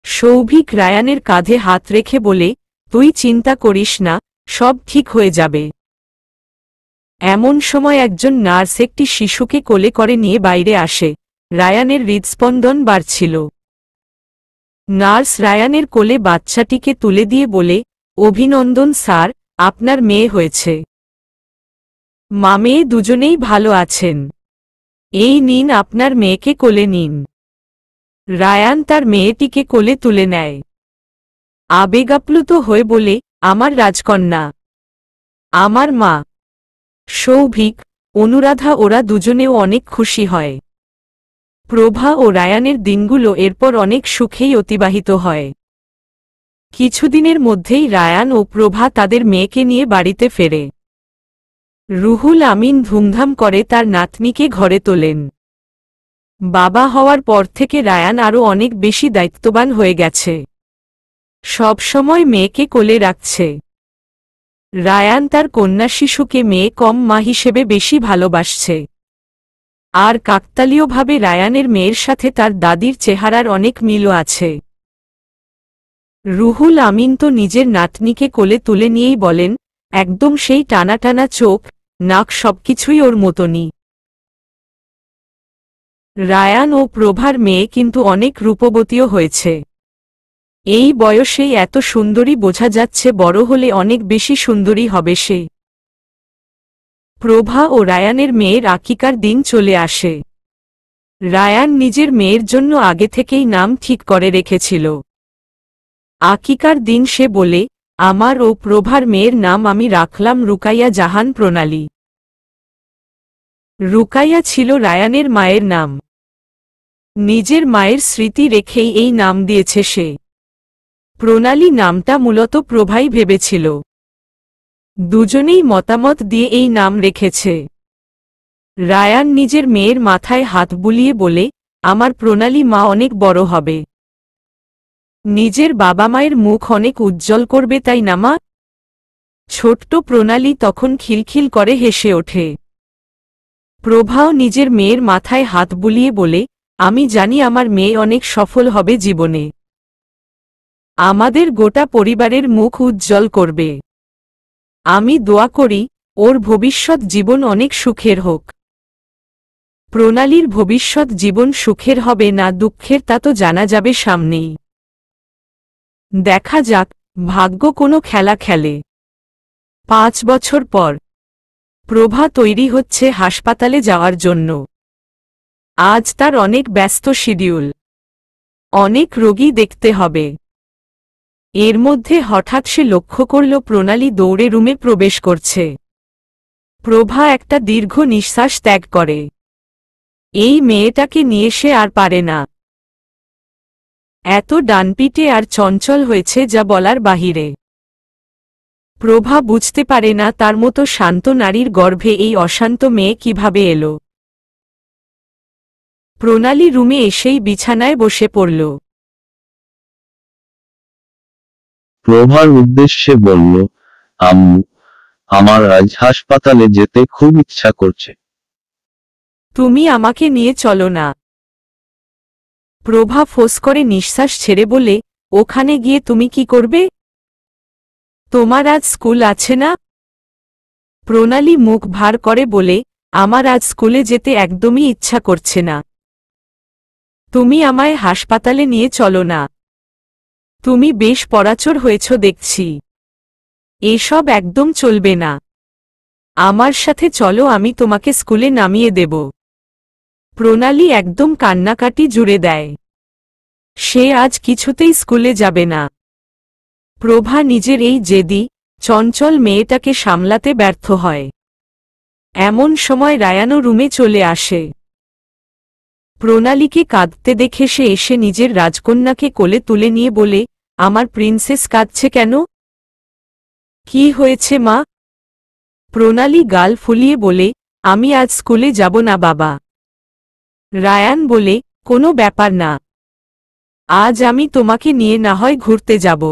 সৌভিক রায়ানের কাঁধে হাত রেখে বলে, তুই চিন্তা করিস না, সব ঠিক হয়ে যাবে। এমন সময় একজন নার্স একটি শিশুকে কোলে করে নিয়ে বাইরে আসে। রায়ানের হৃদস্পন্দন বাড়ছিল। নার্স রায়ানের কোলে বাচ্চাটিকে তুলে দিয়ে বলে, অভিনন্দন স্যার, আপনার মেয়ে হয়েছে। মা মেয়ে দুজনেই ভালো আছেন। এই নিন আপনার মেয়েকে কোলে নিন। রায়ান তার মেয়েটিকে কোলে তুলে নেয়। আবেগাপ্লুত হয়ে বলে, আমার রাজকন্যা, আমার মা। সৌভিক, অনুরাধা ওরা দুজনেও অনেক খুশি হয়। প্রভা ও রায়ানের দিনগুলো এরপর অনেক সুখেই অতিবাহিত হয়। কিছুদিনের মধ্যেই রায়ান ও প্রভা তাদের মেয়েকে নিয়ে বাড়িতে ফেরে। রুহুল আমিন ধুমধাম করে তার নাতনিকে ঘরে তোলেন। বাবা হওয়ার পর থেকে রায়ান আরও অনেক বেশি দায়িত্ববান হয়ে গেছে। সব সময় মেয়েকে কোলে রাখছে। রায়ান তার কন্যা শিশুকে মেয়ে কম মা হিসেবে বেশি ভালোবাসছে। আর কাকতালীয়ভাবে রায়ানের মেয়ের সাথে তার দাদির চেহারার অনেক মিলও আছে। রুহুল আমিন তো নিজের নাতনিকে কোলে তুলে নিয়েই বলেন, একদম সেই টানা টানা চোখ, নাক সবকিছুই ওর মতনই। রায়ান ও প্রভার মেয়ে কিন্তু অনেক রূপবতীও হয়েছে। এই বয়সেই এত সুন্দরী বোঝা যাচ্ছে বড় হলে অনেক বেশি সুন্দরী হবে সে। প্রভা ও রায়ানের মেয়ের আকিকার দিন চলে আসে। রায়ান নিজের মেয়ের জন্য আগে থেকেই নাম ঠিক করে রেখেছিল। আকিকার দিন সে বলে, আমার ও প্রভার মেয়ের নাম আমি রাখলাম রুকাইয়া জাহান প্রণালী। রুকাইয়া ছিল রায়ানের মায়ের নাম। নিজের মায়ের স্মৃতি রেখেই এই নাম দিয়েছে সে। প্রণালী নামটা মূলত প্রভাই ভেবেছিল। দুজনেই মতামত দিয়ে এই নাম রেখেছে। রায়ান নিজের মেয়ের মাথায় হাত বুলিয়ে বলে, আমার প্রণালী মা অনেক বড় হবে। নিজের বাবা মায়ের মুখ অনেক উজ্জ্বল করবে, তাই না মা? ছোট্ট প্রণালী তখন খিলখিল করে হেসে ওঠে। প্রভাও নিজের মেয়ের মাথায় হাত বুলিয়ে বলে, আমি জানি আমার মেয়ে অনেক সফল হবে জীবনে। আমাদের গোটা পরিবারের মুখ উজ্জ্বল করবে। আমি দোয়া করি, ওর ভবিষ্যৎ জীবন অনেক সুখের হোক। প্রণালীর ভবিষ্যৎ জীবন সুখের হবে না দুঃখের তা তো জানা যাবে সামনেই। দেখা যাক, ভাগ্য কোনো খেলা খেলে। 5 বছর পর প্রভা তৈরি হচ্ছে হাসপাতালে যাওয়ার জন্য। আজ তার অনেক ব্যস্ত শিডিউল। অনেক রোগী দেখতে হবে। এর মধ্যে হঠাৎ সে লক্ষ্য করল প্রণালী দৌড়ে রুমে প্রবেশ করছে। প্রভা একটা দীর্ঘ নিঃশ্বাস ত্যাগ করে। এই মেয়েটাকে নিয়ে সে আর পারে না। এত ডানপিটে আর চঞ্চল হয়েছে যা বলার বাহিরে। প্রভা বুঝতে পারে না তার মতো শান্ত নারীর গর্ভে এই অশান্ত মেয়ে কিভাবে এলো। প্রণালী রুমে এসেই বিছানায় বসে পড়ল। প্রভার উদ্দেশ্যে বলল, আম্মু, আমার আজ হাসপাতালে যেতে খুব ইচ্ছা করছে। তুমি আমাকে নিয়ে চলো না। প্রভা ফোঁস করে নিঃশ্বাস ছেড়ে বলে, ওখানে গিয়ে তুমি কি করবে? তোমার আজ স্কুল আছে না? প্রণালী মুখ ভার করে বলে, আমার আজ স্কুলে যেতে একদমই ইচ্ছা করছে না। তুমি আমায় হাসপাতালে নিয়ে চলো না। তুমি বেশ পরাচর হয়েছ দেখছি। এসব একদম চলবে না। আমার সাথে চলো, আমি তোমাকে স্কুলে নামিয়ে দেব। প্রণালী একদম কান্নাকাটি জুড়ে দেয়। সে আজ কিছুতেই স্কুলে যাবে না। প্রভা নিজের এই জেদি চঞ্চল মেয়েটাকে সামলাতে ব্যর্থ হয়। এমন সময় রায়ানও রুমে চলে আসে। প্রণালীকে কাঁদতে দেখে সে এসে নিজের রাজকন্যাকে কোলে তুলে নিয়ে বলে, আমার প্রিন্সেস কাঁদছে কেন? কি হয়েছে মা? প্রণালী গাল ফুলিয়ে বলে, আমি আজ স্কুলে যাব না বাবা। রায়ান বলে, কোনো ব্যাপার না, আজ আমি তোমাকে নিয়ে না হয় ঘুরতে যাব।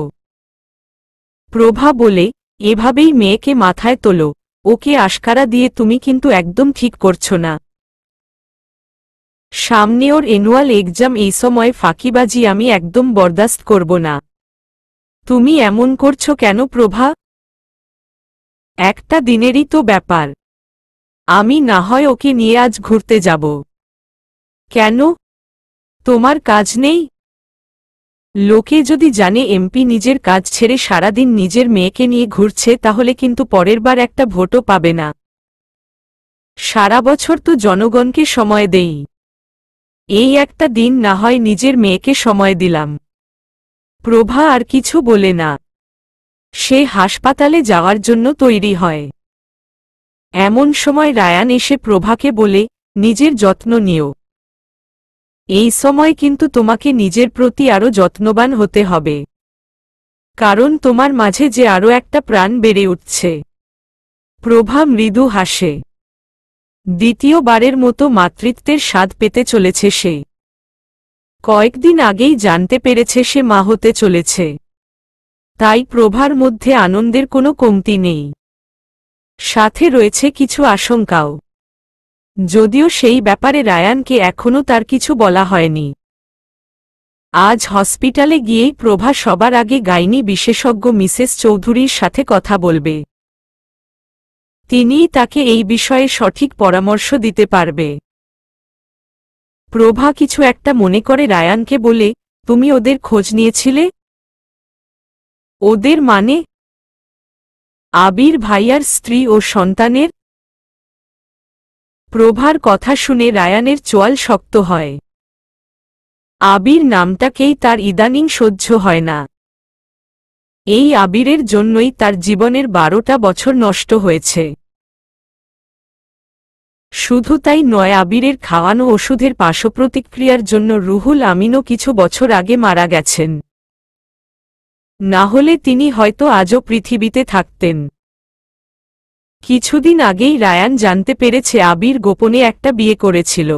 প্রভা বলে, এভাবেই মেয়েকে মাথায় তোলো, ওকে আশকারা দিয়ে তুমি কিন্তু একদম ঠিক করছো না। সামনে ওর অ্যানুয়াল এক্সাম, এই সময় ফাঁকিবাজি আমি একদম বরদাস্ত করব না। তুমি এমন করছো কেন প্রভা? একটা দিনেরই তো ব্যাপার, আমি না হয় ওকে নিয়ে আজ ঘুরতে যাব। কেন, তোমার কাজ নেই? লোকে যদি জানে এমপি নিজের কাজ ছেড়ে সারাদিন নিজের মেয়েকে নিয়ে ঘুরছে, তাহলে কিন্তু পরের বার একটা ভোটও পাবে না। সারা বছর তো জনগণকে সময় দেই, এই একটা দিন না হয় নিজের মেয়েকে সময় দিলাম। প্রভা আর কিছু বলে না, সে হাসপাতালে যাওয়ার জন্য তৈরি হয়। এমন সময় রায়ান এসে প্রভাকে বলে, নিজের যত্ন নিও। এই সময় কিন্তু তোমাকে নিজের প্রতি আরও যত্নবান হতে হবে, কারণ তোমার মাঝে যে আরও একটা প্রাণ বেড়ে উঠছে। প্রভা মৃদু হাসে। দ্বিতীয়বারের মতো মাতৃত্বের স্বাদ পেতে চলেছে সে। কয়েকদিন আগেই জানতে পেরেছে সে মা হতে চলেছে, তাই প্রভার মধ্যে আনন্দের কোনো কমতি নেই, সাথে রয়েছে কিছু আশঙ্কাও, যদিও সেই ব্যাপারে রায়ানকে এখনও তার কিছু বলা হয়নি। আজ হসপিটালে গিয়েই প্রভা সবার আগে গাইনি বিশেষজ্ঞ মিসেস চৌধুরীর সাথে কথা বলবে। তিনিই তাকে এই বিষয়ে সঠিক পরামর্শ দিতে পারবে। প্রভা কিছু একটা মনে করে রায়ানকে বলে, তুমি ওদের খোঁজ নিয়েছিলে? ওদের মানে? আবির ভাইয়ার স্ত্রী ও সন্তানের? প্রভার কথা শুনে রায়ানের চোয়াল শক্ত হয়। আবির নামটাকেই তার ইদানিং সহ্য হয় না। এই আবিরের জন্যই তার জীবনের 12টা বছর নষ্ট হয়েছে। শুধু তাই নয়, আবিরের খাওয়ানো ওষুধের পার্শ্বপ্রতিক্রিয়ার জন্য রুহুল আমিনও কিছু বছর আগে মারা গেছেন। না হলে তিনি হয়তো আজও পৃথিবীতে থাকতেন। কিছুদিন আগেই রায়ান জানতে পেরেছে আবির গোপনে একটা বিয়ে করেছিল।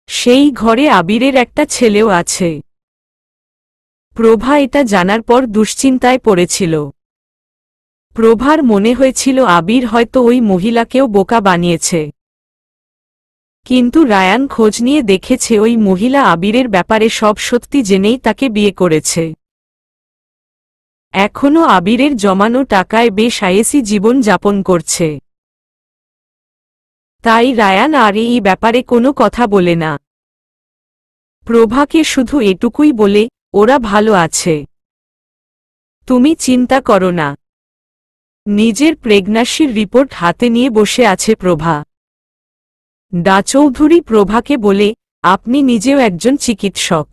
সেই ঘরে আবিরের একটা ছেলেও আছে। প্রভা এটা জানার পর দুশ্চিন্তায় পড়েছিল। প্রভার মনে হয়েছিল আবির হয়তো ওই মহিলাকেও বোকা বানিয়েছে। কিন্তু রায়ান খোঁজ নিয়ে দেখেছে ওই মহিলা আবিরের ব্যাপারে সব সত্যি জেনেই তাকে বিয়ে করেছে। এখনও আবিরের জমানো টাকায় বেশ আয়েসি জীবন যাপন করছে। তাই রায়ান আর এই ব্যাপারে কোনো কথা বলে না। প্রভাকে শুধু এটুকুই বলে, ওরা ভালো আছে, তুমি চিন্তা করো না। নিজের প্রেগন্যান্সির রিপোর্ট হাতে নিয়ে বসে আছে প্রভা। ডা চৌধুরী প্রভাকে বলে, আপনি নিজেও একজন চিকিৎসক,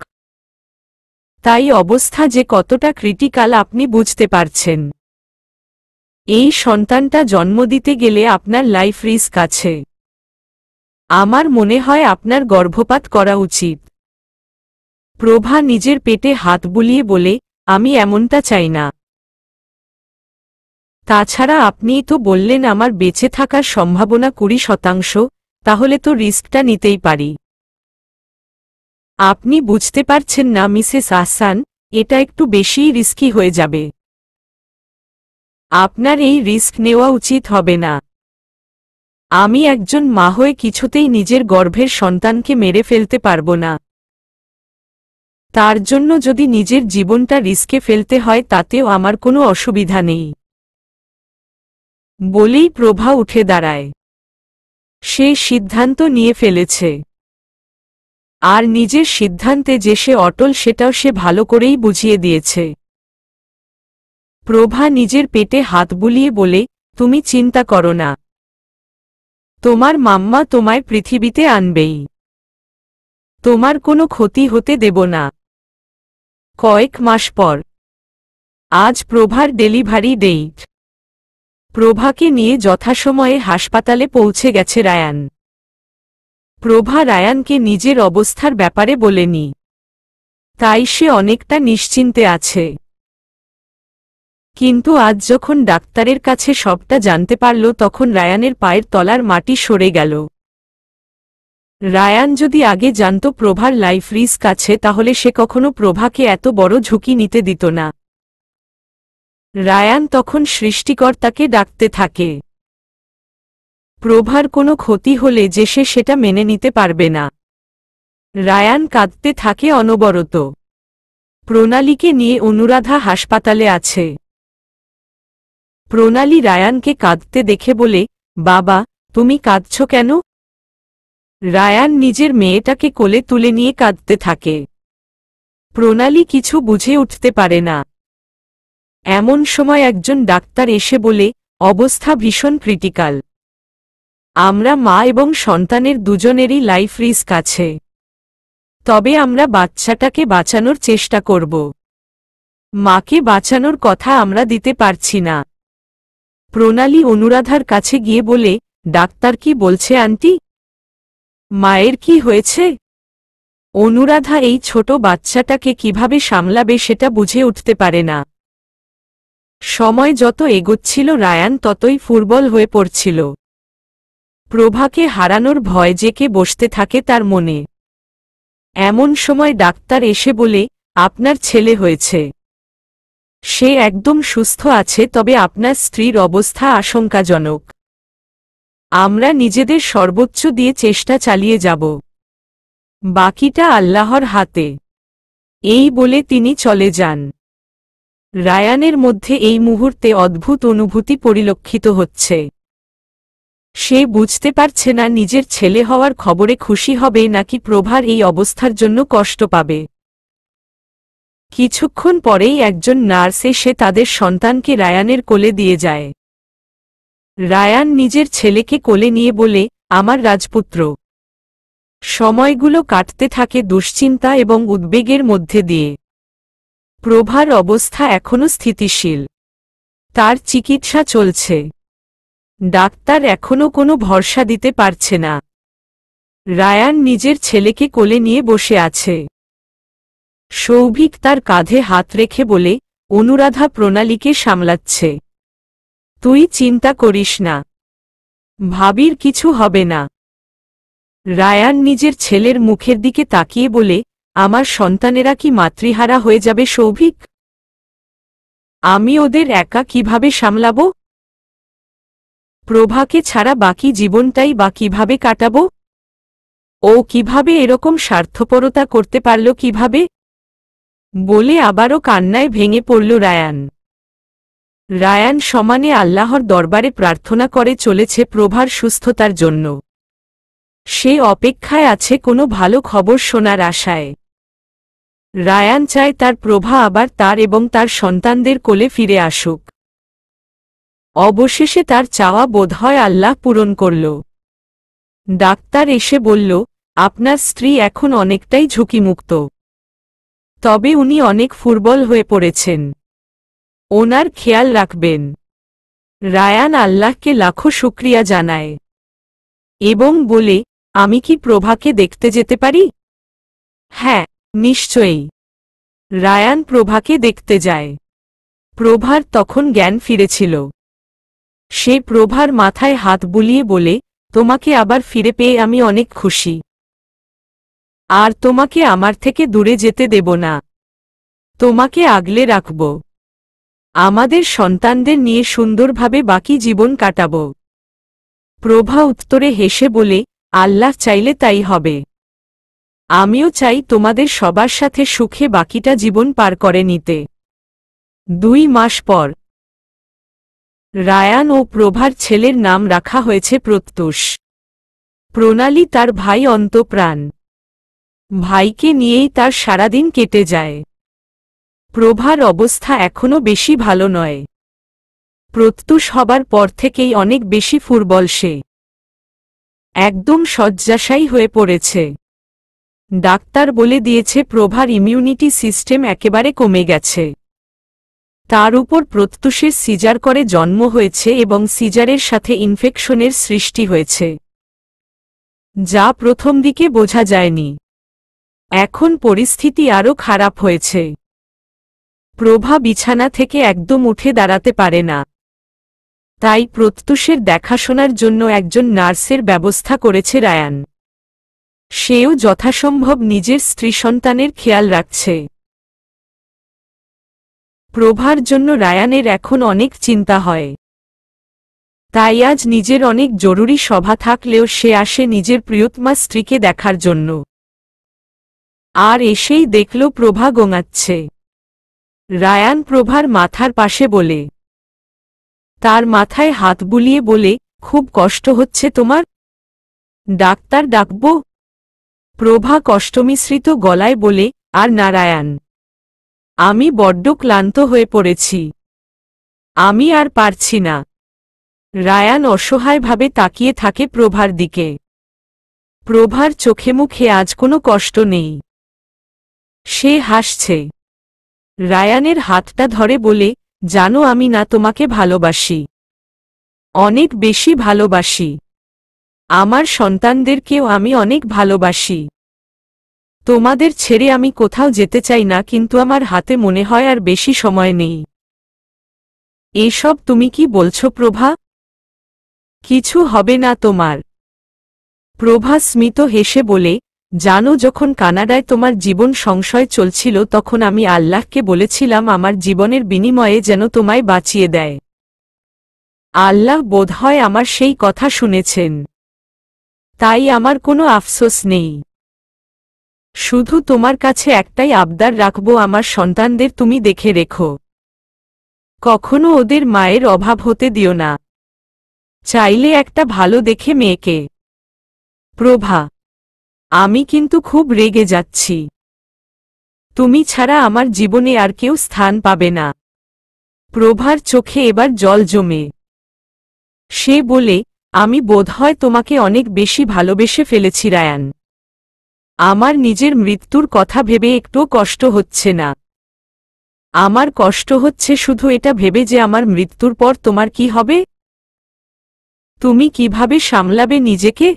তাই অবস্থা যে কতটা ক্রিটিক্যাল আপনি বুঝতে পারছেন। এই সন্তানটা জন্ম দিতে গেলে আপনার লাইফ রিস্ক আছে। আমার মনে হয় আপনার গর্ভপাত করা উচিত। প্রভা নিজের পেটে হাত বুলিয়ে বলে, আমি এমনটা চাই না। তাছাড়া আপনিই তো বললেন আমার বেঁচে থাকার সম্ভাবনা 20%, তাহলে তো রিস্কটা নিতেই পারি। আপনি বুঝতে পারছেন না মিসেস আহসান, এটা একটু বেশিই রিস্কি হয়ে যাবে। আপনার এই রিস্ক নেওয়া উচিত হবে না। আমি একজন মা হয়ে কিছুতেই নিজের গর্ভের সন্তানকে মেরে ফেলতে পারব না। তার জন্য যদি নিজের জীবনটা রিস্কে ফেলতে হয় তাতেও আমার কোনো অসুবিধা নেই। বলেই প্রভা উঠে দাঁড়ায়। সে সিদ্ধান্ত নিয়ে ফেলেছে, আর নিজের সিদ্ধান্তে যে সে অটল সেটাও সে ভালো করেই বুঝিয়ে দিয়েছে। প্রভা নিজের পেটে হাত বুলিয়ে বলে, তুমি চিন্তা করো না, তোমার মাম্মা তোমায় পৃথিবীতে আনবেই, তোমার কোনো ক্ষতি হতে দেব না। কয়েক মাস পর আজ প্রভার ডেলিভারি ডেট। প্রভাকে নিয়ে যথাসময়ে হাসপাতালে পৌঁছে গেছে রায়ান। প্রভা রায়ানকে নিজের অবস্থার ব্যাপারে বলেনি, তাই সে অনেকটা নিশ্চিন্তে আছে। কিন্তু আজ যখন ডাক্তারের কাছে সবটা জানতে পারল তখন রায়ানের পায়ের তলার মাটি সরে গেল। রায়ান যদি আগে জানত প্রভার লাইফ রিস্ক আছে তাহলে সে কখনো প্রভাকে এত বড় ঝুঁকি নিতে দিত না। রায়ান তখন সৃষ্টিকর্তাকে ডাকতে থাকে। প্রভার কোনো ক্ষতি হলে যে সে সেটা মেনে নিতে পারবে না। রায়ান কাঁদতে থাকে অনবরত। প্রণালীকে নিয়ে অনুরাধা হাসপাতালে আছে। প্রণালী রায়ানকে কাঁদতে দেখে বলে, বাবা, তুমি কাঁদছ কেন? রায়ান নিজের মেয়েটাকে কোলে তুলে নিয়ে কাঁদতে থাকে। প্রণালী কিছু বুঝে উঠতে পারে না। এমন সময় একজন ডাক্তার এসে বলে, অবস্থা ভীষণ ক্রিটিক্যাল। আমরা মা এবং সন্তানের দুজনেরই লাইফ রিস্ক আছে। তবে আমরা বাচ্চাটাকে বাঁচানোর চেষ্টা করব। মাকে বাঁচানোর কথা আমরা দিতে পারছি না। প্রণালী অনুরাধার কাছে গিয়ে বলে, ডাক্তার কি বলছে আন্টি? মায়ের কি হয়েছে? অনুরাধা এই ছোট বাচ্চাটাকে কিভাবে সামলাবে সেটা বুঝে উঠতে পারে না। সময় যত এগোচ্ছিল রায়ান ততই ফুরবল হয়ে পড়ছিল। প্রভাকে হারানোর ভয় জেঁকে বসতে থাকে তার মনে। এমন সময় ডাক্তার এসে বলে, আপনার ছেলে হয়েছে। সে একদম সুস্থ আছে, তবে আপনার স্ত্রীর অবস্থা আশঙ্কাজনক। আমরা নিজেদের সর্বোচ্চ দিয়ে চেষ্টা চালিয়ে যাব। বাকিটা আল্লাহর হাতে। এই বলে তিনি চলে যান। রায়ানের মধ্যে এই মুহূর্তে অদ্ভুত অনুভূতি পরিলক্ষিত হচ্ছে। সে বুঝতে পারছে না নিজের ছেলে হওয়ার খবরে খুশি হবে নাকি প্রভার এই অবস্থার জন্য কষ্ট পাবে। কিছুক্ষণ পরেই একজন নার্স এসে তাদের সন্তানকে রায়ানের কোলে দিয়ে যায়। রায়ান নিজের ছেলেকে কোলে নিয়ে বলে, আমার রাজপুত্র। সময়গুলো কাটতে থাকে দুশ্চিন্তা এবং উদ্বেগের মধ্যে দিয়ে। প্রভার অবস্থা এখনও স্থিতিশীল। তার চিকিৎসা চলছে। ডাক্তার এখনও কোনো ভরসা দিতে পারছে না। রায়ান নিজের ছেলেকে কোলে নিয়ে বসে আছে। সৌভিক তার কাঁধে হাত রেখে বলে, অনুরাধা প্রণালীকে সামলাচ্ছে। তুই চিন্তা করিস না। ভাবির কিছু হবে না। রায়ান নিজের ছেলের মুখের দিকে তাকিয়ে বলে, আমার সন্তানেরা কি মাতৃহারা হয়ে যাবে সৌভিক? আমি ওদের একা কিভাবে সামলাব? প্রভাকে ছাড়া বাকি জীবনটাই বা কিভাবে কাটাব? ও কিভাবে এরকম স্বার্থপরতা করতে পারল কিভাবে? বলে আবারও কান্নায় ভেঙে পড়ল রায়ান। রায়ান সমানে আল্লাহর দরবারে প্রার্থনা করে চলেছে প্রভার সুস্থতার জন্য। সে অপেক্ষায় আছে কোনো ভালো খবর শোনার আশায়। রায়ান চায় তার প্রভা আবার তার এবং তার সন্তানদের কোলে ফিরে আসুক। অবশেষে তার চাওয়া বোধহয় আল্লাহ পূরণ করল। ডাক্তার এসে বলল, আপনার স্ত্রী এখন অনেকটাই ঝুঁকিমুক্ত। তবে উনি অনেক ফুরবল হয়ে পড়েছেন। ওনার খেয়াল রাখবেন। রায়ান আল্লাহকে লাখো শুকরিয়া জানায় এবং বলে, আমি কি প্রভাকে দেখতে যেতে পারি? হ্যাঁ, নিশ্চয়ই। রায়ান প্রভাকে দেখতে যায়। প্রভার তখন জ্ঞান ফিরেছিল। সে প্রভার মাথায় হাত বুলিয়ে বলে, তোমাকে আবার ফিরে পেয়ে আমি অনেক খুশি। আর তোমাকে আমার থেকে দূরে যেতে দেব না। তোমাকে আগলে রাখব। আমাদের সন্তানদের নিয়ে সুন্দরভাবে বাকি জীবন কাটাব। প্রভা উত্তরে হেসে বলে, আল্লাহ চাইলে তাই হবে। আমিও চাই তোমাদের সবার সাথে সুখে বাকিটা জীবন পার করে নিতে। 2 মাস পর রায়ান ও প্রভার ছেলের নাম রাখা হয়েছে প্রত্যুষ। প্রণালী তার ভাই অন্তপ্রাণ। ভাইকে নিয়েই তার সারাদিন কেটে যায়। প্রভার অবস্থা এখনো বেশি ভালো নয়। প্রত্যুষ হবার পর থেকেই অনেক বেশি ফুরবল সে। একদম শয্যাশায়ী হয়ে পড়েছে। ডাক্তার বলে দিয়েছে প্রভার ইমিউনিটি সিস্টেম একেবারে কমে গেছে। তার উপর প্রত্যুষের সিজার করে জন্ম হয়েছে এবং সিজারের সাথে ইনফেকশনের সৃষ্টি হয়েছে, যা প্রথম দিকে বোঝা যায়নি। এখন পরিস্থিতি আরও খারাপ হয়েছে। প্রভা বিছানা থেকে একদম উঠে দাঁড়াতে পারে না। তাই প্রত্যুষের দেখাশোনার জন্য একজন নার্সের ব্যবস্থা করেছে রায়ান। সেও যথাসম্ভব নিজের স্ত্রী সন্তানের খেয়াল রাখছে। প্রভার জন্য রায়ানের এখন অনেক চিন্তা হয়। তাই আজ নিজের অনেক জরুরি সভা থাকলেও সে আসে নিজের প্রিয়তমা স্ত্রীকে দেখার জন্য। আর এসেই দেখল প্রভা গোঙাচ্ছে। রায়ান প্রভার মাথার পাশে বলে, তার মাথায় হাত বুলিয়ে বলে, খুব কষ্ট হচ্ছে তোমার? ডাক্তার ডাকব? প্রভা কষ্টমিশ্রিত গলায় বলে, আর না রায়ান, আমি বড্ড ক্লান্ত হয়ে পড়েছি, আমি আর পারছি না। রায়ান অসহায়ভাবে তাকিয়ে থাকে প্রভার দিকে। প্রভার চোখে মুখে আজ কোনো কষ্ট নেই। সে হাসছে। রায়ানের হাতটা ধরে বলে, জানো আমি না তোমাকে ভালোবাসি, অনেক বেশি ভালোবাসি। আমার সন্তানদেরকেও আমি অনেক ভালোবাসি। তোমাদের ছেড়ে আমি কোথাও যেতে চাই না, কিন্তু আমার হাতে মনে হয় আর বেশি সময় নেই। এসব তুমি কি বলছো প্রভা? কিছু হবে না তোমার। প্রভা স্মিত হেসে বলে, জানো যখন কানাডায় তোমার জীবন সংশয় চলছিল তখন আমি আল্লাহকে বলেছিলাম আমার জীবনের বিনিময়ে যেন তোমায় বাঁচিয়ে দেয়। আল্লাহ বোধহয় আমার সেই কথা শুনেছেন। তাই আমার কোনো আফসোস নেই। শুধু তোমার কাছে একটাই আবদার রাখব, আমার সন্তানদের তুমি দেখে রেখো। কখনো ওদের মায়ের অভাব হতে দিও না। চাইলে একটা ভালো দেখে মেয়েকে। প্রভা, আমি কিন্তু খুব রেগে যাচ্ছি। তুমি ছাড়া আমার জীবনে আর কেউ স্থান পাবে না। প্রভার চোখে এবার জল জমে। সে বলে, আমি বোধহয় তোমাকে অনেক বেশি ভালোবেসে ফেলেছি রায়ান। আমার নিজের মৃত্যুর কথা ভেবে একটুও কষ্ট হচ্ছে না। আমার কষ্ট হচ্ছে শুধু এটা ভেবে যে আমার মৃত্যুর পর তোমার কি হবে। তুমি কিভাবে সামলাবে নিজেকে?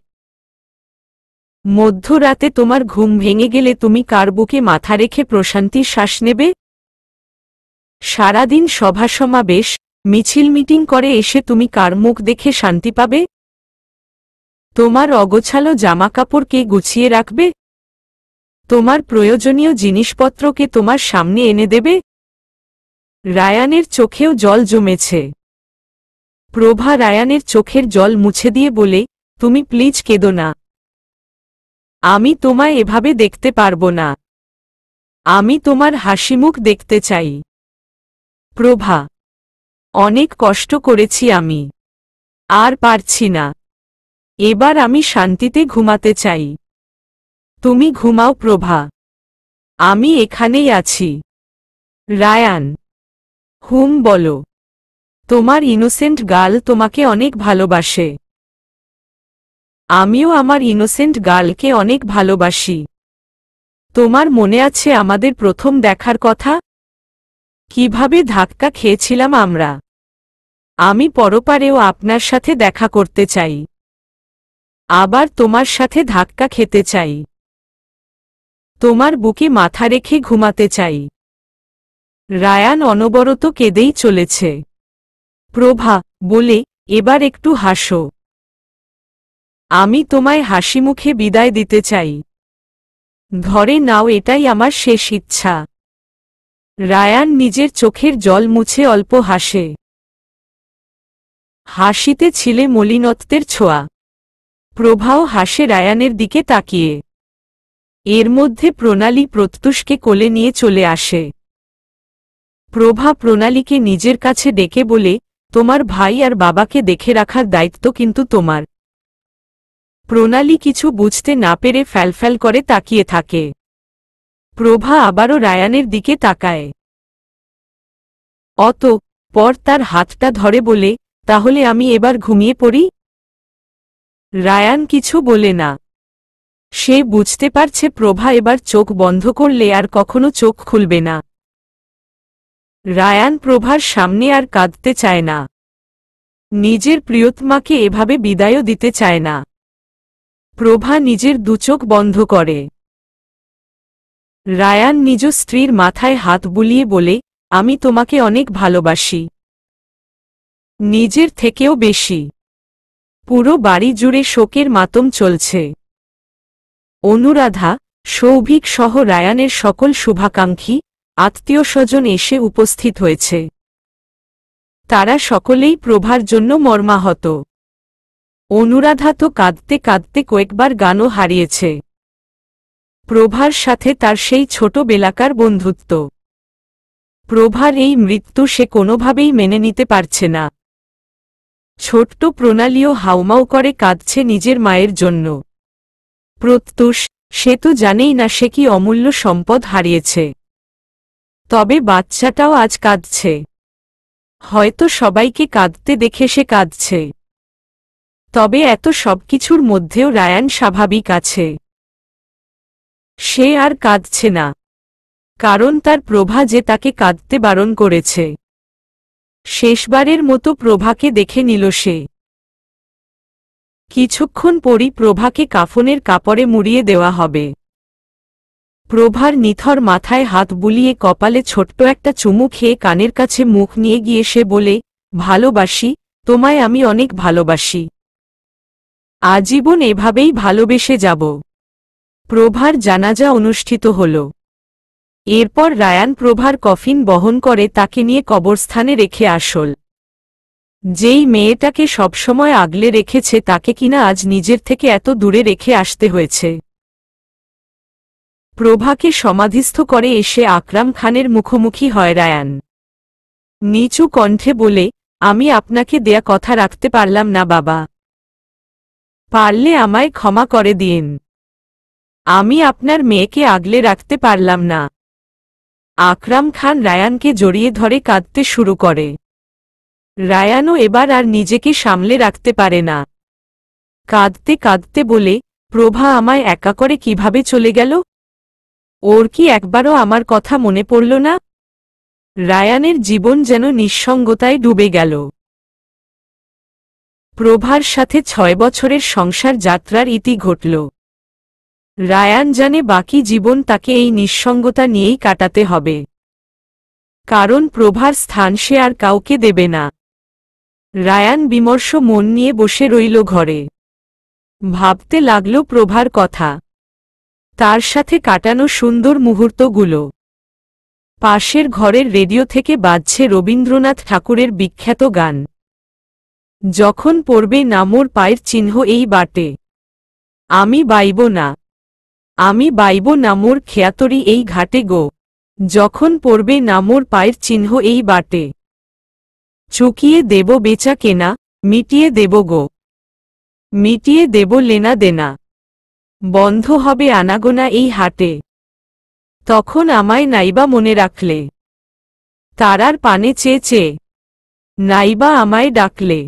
মধ্যরাতে তোমার ঘুম ভেঙে গেলে তুমি কার বুকে মাথা রেখে প্রশান্তির শ্বাস নেবে? সারাদিন সভা সমাবেশ, মিছিল মিটিং করে এসে তুমি কার মুখ দেখে শান্তি পাবে? তোমার অগোছালো জামাকাপড় কে গুছিয়ে রাখবে? তোমার প্রয়োজনীয় জিনিসপত্রকে তোমার সামনে এনে দেবে? রায়ানের চোখেও জল জমেছে। প্রভা রায়ানের চোখের জল মুছে দিয়ে বলে, তুমি প্লিজ কেঁদো না। আমি তোমায় এভাবে দেখতে পারবো না। আমি তোমার হাসিমুখ দেখতে চাই। প্রভা, অনেক কষ্ট করেছি আমি, আর পারছি না। এবার আমি শান্তিতে ঘুমাতে চাই। তুমি ঘুমাও প্রভা, আমি এখানেই আছি। রায়ান, হুম বলো। তোমার ইনোসেন্ট গার্ল তোমাকে অনেক ভালোবাসে। আমিও আমার ইনোসেন্ট গার্লকে অনেক ভালোবাসি। তোমার মনে আছে আমাদের প্রথম দেখার কথা? কিভাবে ধাক্কা খেয়েছিলাম আমরা। আমি পরপারেও আপনার সাথে দেখা করতে চাই। আবার তোমার সাথে ধাক্কা খেতে চাই। তোমার বুকে মাথা রেখে ঘুমাতে চাই। রায়ান অনবরত কেঁদেই চলেছে। প্রভা বলে, এবার একটু হাসো। আমি তোমায় হাসিমুখে বিদায় দিতে চাই। ধরে নাও এটাই আমার শেষ ইচ্ছা। রায়ান নিজের চোখের জল মুছে অল্প হাসে। হাসিতে ছিলে মলিনত্বের ছোঁয়া। প্রভাও হাসে রায়ানের দিকে তাকিয়ে। এর মধ্যে প্রণালী প্রত্যুষকে কোলে নিয়ে চলে আসে। প্রভা প্রণালীকে নিজের কাছে ডেকে বলে, তোমার ভাই আর বাবাকে দেখে রাখার দায়িত্ব কিন্তু তোমার। প্রণালী কিছু বুঝতে না পেরে ফ্যালফ্যাল করে তাকিয়ে থাকে। প্রভা আবারও রায়ানের দিকে তাকায়। পর তার হাতটা ধরে বলে, তাহলে আমি এবার ঘুমিয়ে পড়ি? রায়ান কিছু বলে না। সে বুঝতে পারছে প্রভা এবার চোখ বন্ধ করলে আর কখনো চোখ খুলবে না। রায়ান প্রভার সামনে আর কাঁদতে চায় না। নিজের প্রিয়তমাকে এভাবে বিদায়ও দিতে চায় না। প্রভা নিজের দুচোখ বন্ধ করে। রায়ান নিজ স্ত্রীর মাথায় হাত বুলিয়ে বলে, আমি তোমাকে অনেক ভালোবাসি, নিজের থেকেও বেশি। পুরো বাড়ি জুড়ে শোকের মাতম চলছে। অনুরাধা, সৌভিক সহ রায়ানের সকল শুভাকাঙ্ক্ষী আত্মীয়স্বজন এসে উপস্থিত হয়েছে। তারা সকলেই প্রভার জন্য মর্মাহত। অনুরাধা তো কাঁদতে কাঁদতে কয়েকবার গানও হারিয়েছে। প্রভার সাথে তার সেই ছোটবেলাকার বন্ধুত্ব। প্রভার এই মৃত্যু সে কোনোভাবেই মেনে নিতে পারছে না। ছোট্ট প্রণালীও হাউমাউ করে কাঁদছে নিজের মায়ের জন্য। প্রত্যুষ, সে তো জানেই না সে কি অমূল্য সম্পদ হারিয়েছে। তবে বাচ্চাটাও আজ কাঁদছে। হয়তো সবাইকে কাঁদতে দেখে সে কাঁদছে। তবে এত সবকিছুর মধ্যেও রায়ান স্বাভাবিক আছে। সে আর কাঁদছে না, কারণ তার প্রভা যে তাকে কাঁদতে বারণ করেছে। শেষবারের মতো প্রভাকে দেখে নিল সে। কিছুক্ষণ পরই প্রভাকে কাফনের কাপড়ে মুড়িয়ে দেওয়া হবে। প্রভার নিথর মাথায় হাত বুলিয়ে কপালে ছোট্ট একটা চুমু খেয়ে কানের কাছে মুখ নিয়ে গিয়ে সে বলে, ভালোবাসি, তোমায় আমি অনেক ভালোবাসি। আজীবন এভাবেই ভালোবেসে যাব। প্রভার জানাজা অনুষ্ঠিত হল। এরপর রায়ান প্রভার কফিন বহন করে তাকে নিয়ে কবরস্থানে রেখে আসল। যেই মেয়েটাকে সবসময় আগলে রেখেছে তাকে কিনা আজ নিজের থেকে এত দূরে রেখে আসতে হয়েছে। প্রভাকে সমাধিস্থ করে এসে আকরাম খানের মুখোমুখি হয় রায়ান। নিচু কণ্ঠে বলে, আমি আপনাকে দেয়া কথা রাখতে পারলাম না বাবা। পারলে আমায় ক্ষমা করে দিন। আমি আপনার মেয়েকে আগলে রাখতে পারলাম না। আকরাম খান রায়ানকে জড়িয়ে ধরে কাঁদতে শুরু করে। রায়ানও এবার আর নিজেকে সামলে রাখতে পারে না। কাঁদতে কাঁদতে বলে, প্রভা আমায় একা করে কিভাবে চলে গেল? ওর কি একবারও আমার কথা মনে পড়ল না? রায়ানের জীবন যেন নিঃসঙ্গতায় ডুবে গেল। প্রভার সাথে 6 বছরের সংসার যাত্রার ইতি ঘটল। রায়ান জানে বাকি জীবন তাকে এই নিঃসঙ্গতা নিয়েই কাটাতে হবে। কারণ প্রভার স্থান সে আর কাউকে দেবে না। রায়ান বিমর্ষ মন নিয়ে বসে রইল ঘরে। ভাবতে লাগল প্রভার কথা, তার সাথে কাটানো সুন্দর মুহূর্তগুলো। পাশের ঘরের রেডিও থেকে বাজছে রবীন্দ্রনাথ ঠাকুরের বিখ্যাত গান, যখন পড়বে না মোর পায়ের চিহ্ন এই বাটে, আমি বাইব না, আমি বাইব না মোর খেয়াতরি এই ঘাটে গো, যখন পড়বে না মোর পায়ের চিহ্ন এই বাটে, চুকিয়ে দেব বেচা কেনা, মিটিয়ে দেব গো, মিটিয়ে দেব লেনা দেনা, বন্ধ হবে আনাগোনা এই হাটে, তখন আমায় নাইবা মনে রাখলে, তারার পানে চেয়ে চেয়ে নাইবা আমায় ডাকলে।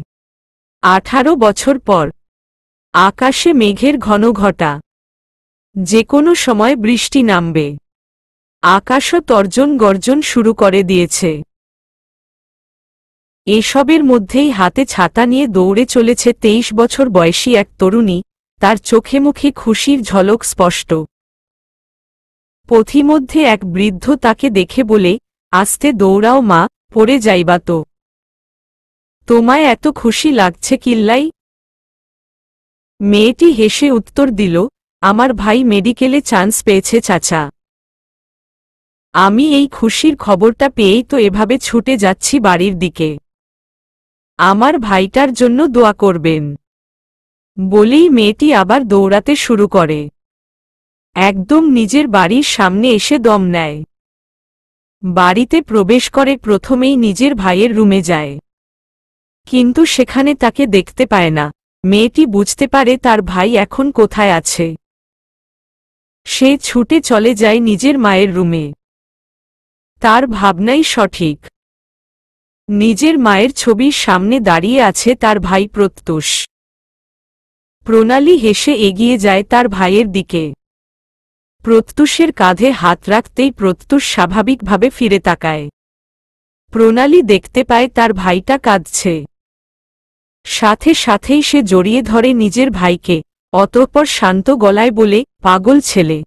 18 বছর পর আকাশে মেঘের ঘন ঘটা, যে কোনো সময় বৃষ্টি নামবে। আকাশও তর্জন গর্জন শুরু করে দিয়েছে। এসবের মধ্যেই হাতে ছাতা নিয়ে দৌড়ে চলেছে 23 বছর বয়সী এক তরুণী, তার চোখে মুখে খুশির ঝলক স্পষ্ট। পথিমধ্যে এক বৃদ্ধ তাকে দেখে বলে, আস্তে দৌড়াও মা, পড়ে যাইবা তো। তোমায় এত খুশি লাগছে কিল্লাই? মেয়েটি হেসে উত্তর দিল, আমার ভাই মেডিকেলে চান্স পেয়েছে চাচা। আমি এই খুশির খবরটা পেয়েই তো এভাবে ছুটে যাচ্ছি বাড়ির দিকে। আমার ভাইটার জন্য দোয়া করবেন। বলেই মেয়েটি আবার দৌড়াতে শুরু করে। একদম নিজের বাড়ির সামনে এসে দম নেয়। বাড়িতে প্রবেশ করে প্রথমেই নিজের ভাইয়ের রুমে যায়। কিন্তু সেখানে তাকে দেখতে পায় না। মেয়েটি বুঝতে পারে তার ভাই এখন কোথায় আছে। সে ছুটে চলে যায় নিজের মায়ের রুমে। তার ভাবনাই সঠিক। নিজের মায়ের ছবির সামনে দাঁড়িয়ে আছে তার ভাই প্রত্যুষ। প্রণালী হেসে এগিয়ে যায় তার ভাইয়ের দিকে। প্রত্যুষের কাঁধে হাত রাখতেই প্রত্যুষ স্বাভাবিকভাবে ফিরে তাকায়। প্রণালী দেখতে পায় তার ভাইটা কাঁদছে। সাথে সাথেই সে জড়িয়ে ধরে নিজের ভাইকে, অতঃপর শান্ত গলায় বলে, পাগল ছেলে,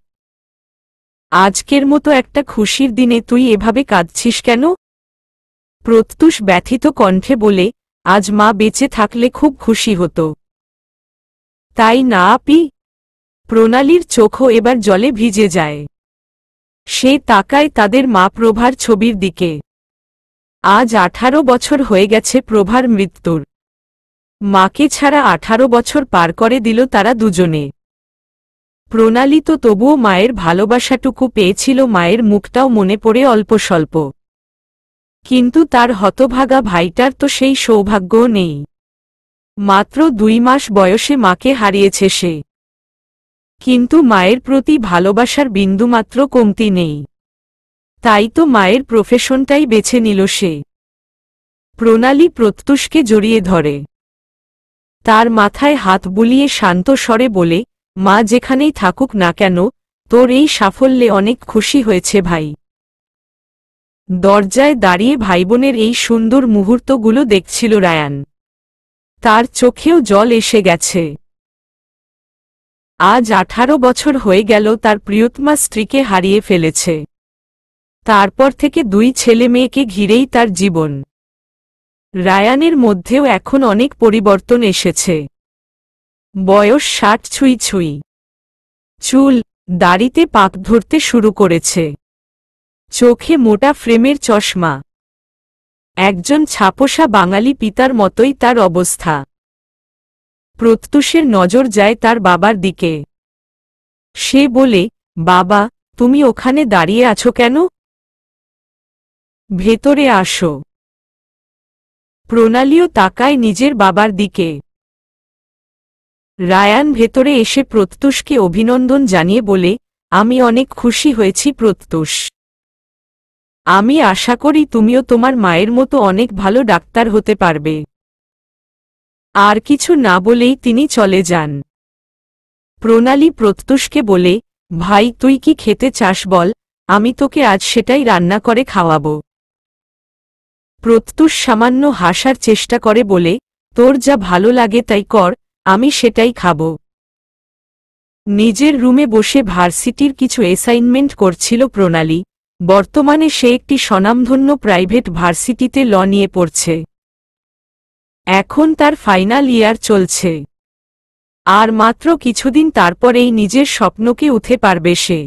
আজকের মতো একটা খুশির দিনে তুই এভাবে কাঁদছিস কেন? প্রত্যুষ ব্যথিত কণ্ঠে বলে, আজ মা বেঁচে থাকলে খুব খুশি হতো। তাই না আপি? প্রণালীর চোখও এবার জলে ভিজে যায়। সে তাকায় তাদের মা প্রভার ছবির দিকে। আজ 18 বছর হয়ে গেছে প্রভার মৃত্যুর। মাকে ছাড়া 18 বছর পার করে দিল তারা দুজনে। প্রণালী তো তবুও মায়ের ভালোবাসাটুকু পেয়েছিল, মায়ের মুখটাও মনে পড়ে অল্প স্বল্প। কিন্তু তার হতভাগা ভাইটার তো সেই সৌভাগ্যও নেই। মাত্র 2 মাস বয়সে মাকে হারিয়েছে সে। কিন্তু মায়ের প্রতি ভালোবাসার বিন্দুমাত্র কমতি নেই। তাই তো মায়ের প্রফেশনটাই বেছে নিল সে। প্রণালী প্রত্যুষকে জড়িয়ে ধরে। তার মাথায় হাত বুলিয়ে শান্ত স্বরে বলে, মা যেখানেই থাকুক না কেন, তোর এই সাফল্যে অনেক খুশি হয়েছে ভাই। দরজায় দাঁড়িয়ে ভাইবোনের এই সুন্দর মুহূর্তগুলো দেখছিল রায়ান। তার চোখেও জল এসে গেছে। আজ 18 বছর হয়ে গেল তার প্রিয়তমা স্ত্রীকে হারিয়ে ফেলেছে। তারপর থেকে 2 ছেলে মেয়েকে ঘিরেই তার জীবন। রায়ানের মধ্যেও এখন অনেক পরিবর্তন এসেছে। বয়স 60 ছুঁই ছুঁই। চুল, দাড়িতে পাক ধরতে শুরু করেছে। চোখে মোটা ফ্রেমের চশমা। একজন ছাপোষা বাঙালি পিতার মতোই তার অবস্থা। প্রত্যুষের নজর যায় তার বাবার দিকে। সে বলে, বাবা, তুমি ওখানে দাঁড়িয়ে আছো কেন? ভেতরে আসো। প্রণালীও তাকায় নিজের বাবার দিকে। রায়ান ভেতরে এসে প্রত্যুষকে অভিনন্দন জানিয়ে বলে, আমি অনেক খুশি হয়েছি প্রত্যুষ। আমি আশা করি তুমিও তোমার মায়ের মতো অনেক ভালো ডাক্তার হতে পারবে। আর কিছু না বলেই তিনি চলে যান। প্রণালী প্রত্যুষকে বলে, ভাই তুই কি খেতে চাস বল, আমি তোকে আজ সেটাই রান্না করে খাওয়াবো। প্রত্যুষ সামান্য হাসার চেষ্টা করে বলে, তোর যা ভালো লাগে তাই কর, আমি সেটাই খাব। নিজের রুমে বসে ভার্সিটির কিছু অ্যাসাইনমেন্ট করছিল প্রণালী। বর্তমানে সে একটি স্বনামধন্য প্রাইভেট ভার্সিটিতে ল নিয়ে পড়ছে। এখন তার ফাইনাল ইয়ার চলছে। আর মাত্র কিছুদিন তারপরেই নিজের স্বপ্নকে উঠে পারবে সে।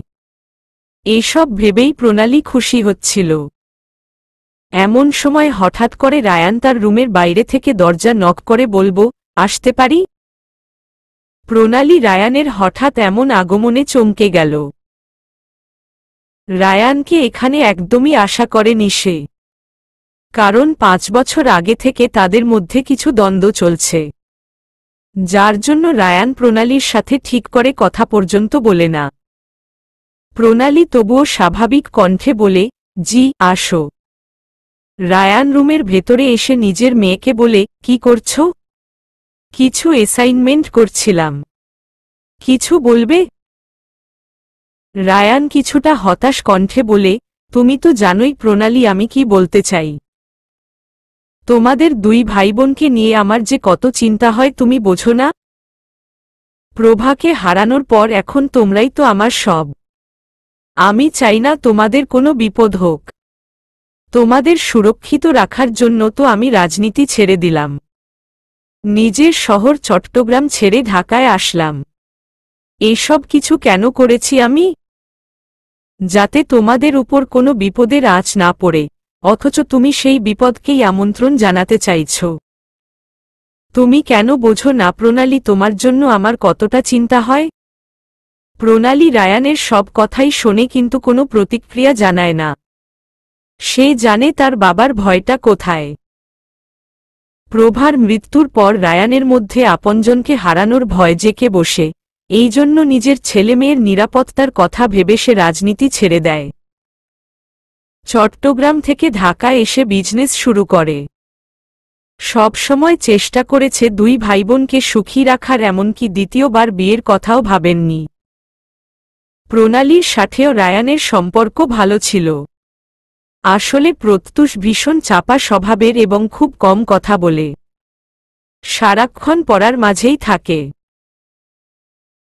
এসব ভেবেই প্রণালী খুশি হচ্ছিল। এমন সময় হঠাৎ করে রায়ান তার রুমের বাইরে থেকে দরজা নক করে বলবো, আসতে পারি? প্রণালী রায়ানের হঠাৎ এমন আগমনে চমকে গেল। রায়ানকে এখানে একদমই আশা করেনি সে। কারণ 5 বছর আগে থেকে তাদের মধ্যে কিছু দ্বন্দ্ব চলছে, যার জন্য রায়ান প্রণালীর সাথে ঠিক করে কথা পর্যন্ত বলে না। প্রণালী তবুও স্বাভাবিক কণ্ঠে বলে, জি আসো। রায়ান রুমের ভেতরে এসে নিজের মেয়েকে বলে, কি করছো? কিছু অ্যাসাইনমেন্ট করছিলাম। কিছু বলবে? রায়ান কিছুটা হতাশ কণ্ঠে বলে, তুমি তো জানোই প্রণালী আমি কি বলতে চাই। তোমাদের 2 ভাইবোনকে নিয়ে আমার যে কত চিন্তা হয় তুমি বোঝো না? প্রভাকে হারানোর পর এখন তোমরাই তো আমার সব। আমি চাই না তোমাদের কোনো বিপদ হোক। তোমাদের সুরক্ষিত রাখার জন্য তো আমি রাজনীতি ছেড়ে দিলাম। নিজের শহর চট্টগ্রাম ছেড়ে ঢাকায় আসলাম। এসব কিছু কেন করেছি আমি? যাতে তোমাদের উপর কোনো বিপদের আঁচ না পড়ে, অথচ তুমি সেই বিপদকেই আমন্ত্রণ জানাতে চাইছ। তুমি কেন বোঝো না প্রণালী তোমার জন্য আমার কতটা চিন্তা হয়? প্রণালী রায়ানের সব কথাই শোনে কিন্তু কোনো প্রতিক্রিয়া জানায় না। সে জানে তার বাবার ভয়টা কোথায়। প্রভার মৃত্যুর পর রায়ানের মধ্যে আপনজনকে হারানোর ভয় জেঁকে বসে, এই জন্য নিজের ছেলেমেয়ের নিরাপত্তার কথা ভেবে সে রাজনীতি ছেড়ে দেয়। চট্টগ্রাম থেকে ঢাকায় এসে বিজনেস শুরু করে। সব সময় চেষ্টা করেছে 2 ভাইবোনকে সুখী রাখার, এমনকি দ্বিতীয়বার বিয়ের কথাও ভাবেননি। প্রণালীর সাথেও রায়ানের সম্পর্ক ভালো ছিল। আসলে প্রত্যুষ ভীষণ চাপা স্বভাবের এবং খুব কম কথা বলে। সারাক্ষণ পড়ার মাঝেই থাকে।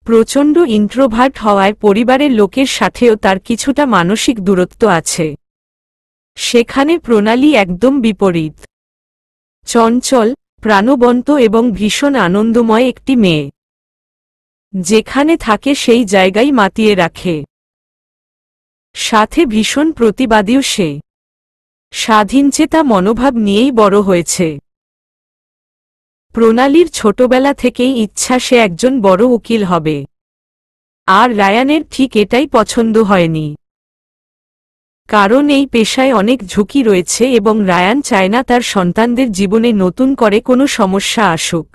প্রচণ্ড ইন্ট্রোভার্ট হওয়ায় পরিবারের লোকের সাথেও তার কিছুটা মানসিক দূরত্ব আছে। সেখানে প্রণালী একদম বিপরীত। চঞ্চল, প্রাণবন্ত এবং ভীষণ আনন্দময় একটি মেয়ে। যেখানে থাকে সেই জায়গায় মাতিয়ে রাখে। সাথে ভীষণ প্রতিবাদীও সে। স্বাধীনচেতা মনোভাব নিয়েই বড় হয়েছে। প্রণালীর ছোটবেলা থেকেই ইচ্ছা সে একজন বড় উকিল হবে। আর রায়ানের ঠিক এটাই পছন্দ হয়নি। কারণ এই পেশায় অনেক ঝুঁকি রয়েছে এবং রায়ান চায় না তার সন্তানদের জীবনে নতুন করে কোনো সমস্যা আসুক।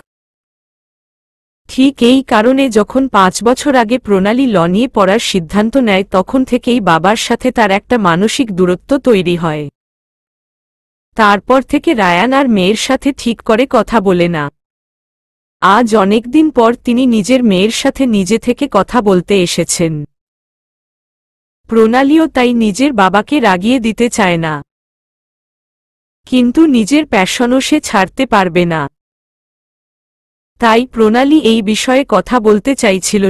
ঠিক এই কারণে যখন 5 বছর আগে প্রণালী ল নিয়ে পড়ার সিদ্ধান্ত নেয় তখন থেকেই বাবার সাথে তার একটা মানসিক দূরত্ব তৈরি হয়। তারপর থেকে রায়ান আর মেয়ের সাথে ঠিক করে কথা বলে না। আজ অনেকদিন পর তিনি নিজের মেয়ের সাথে নিজে থেকে কথা বলতে এসেছেন। প্রণালীও তাই নিজের বাবাকে রাগিয়ে দিতে চায় না। কিন্তু নিজের প্যাশনও সে ছাড়তে পারবে না। তাই প্রণালী এই বিষয়ে কথা বলতে চাইছিল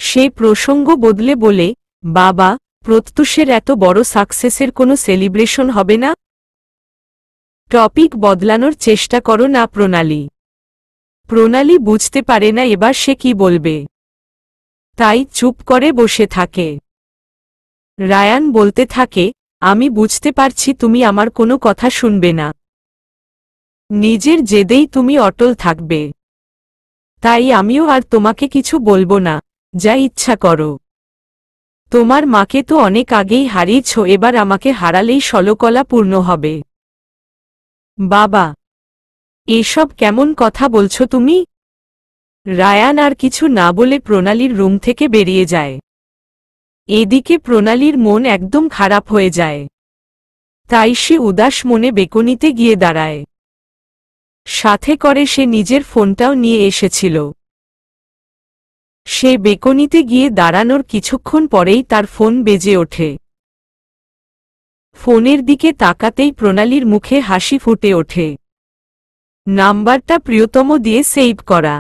সে প্রসঙ্গ বদলে বলে, বাবা, প্রত্যুষের এত বড় সাকসেসের কোনো সেলিব্রেশন হবে না? টপিক বদলানোর চেষ্টা করো না প্রণালী। প্রণালী বুঝতে পারে না এবার সে কি বলবে। তাই চুপ করে বসে থাকে। রায়ান বলতে থাকে, আমি বুঝতে পারছি তুমি আমার কোনো কথা শুনবে না। নিজের জেদেই তুমি অটল থাকবে। তাই আমিও আর তোমাকে কিছু বলবো না, যা ইচ্ছা করো। তোমার মাকে তো অনেক আগেই হারিয়েছ, এবার আমাকে হারালেই ষোলকলা পূর্ণ হবে। বাবা, এসব কেমন কথা বলছো তুমি? রায়ান আর কিছু না বলে প্রণালীর রুম থেকে বেরিয়ে যায়। এদিকে প্রণালীর মন একদম খারাপ হয়ে যায়। তাই সে উদাস মনে বেকনিতে গিয়ে দাঁড়ায়। সাথে করে সে নিজের ফোনটাও নিয়ে এসেছিল। সে বেকনিতে গিয়ে দাঁড়ানোর কিছুক্ষণ পরেই তার ফোন বেজে ওঠে। ফোনের দিকে তাকাতেই প্রণালীর মুখে হাসি ফুটে ওঠে। নাম্বারটা প্রিয়তম দিয়ে সেভ করা।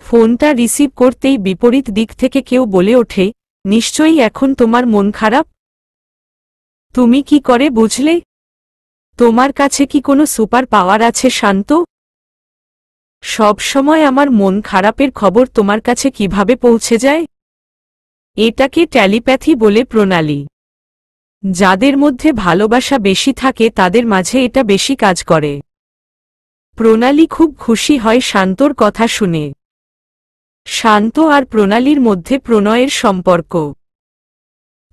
ফোনটা রিসিভ করতেই বিপরীত দিক থেকে কেউ বলে ওঠে, নিশ্চয়ই এখন তোমার মন খারাপ? তুমি কি করে বুঝলে? তোমার কাছে কি কোনো সুপার পাওয়ার আছে শান্ত? সব সময় আমার মন খারাপের খবর তোমার কাছে কিভাবে পৌঁছে যায়? এটাকে টেলিপ্যাথি বলে প্রণালী। যাদের মধ্যে ভালোবাসা বেশি থাকে তাদের মাঝে এটা বেশি কাজ করে। প্রণালী খুব খুশি হয় শান্তর কথা শুনে। শান্ত আর প্রণালীর মধ্যে প্রণয়ের সম্পর্ক।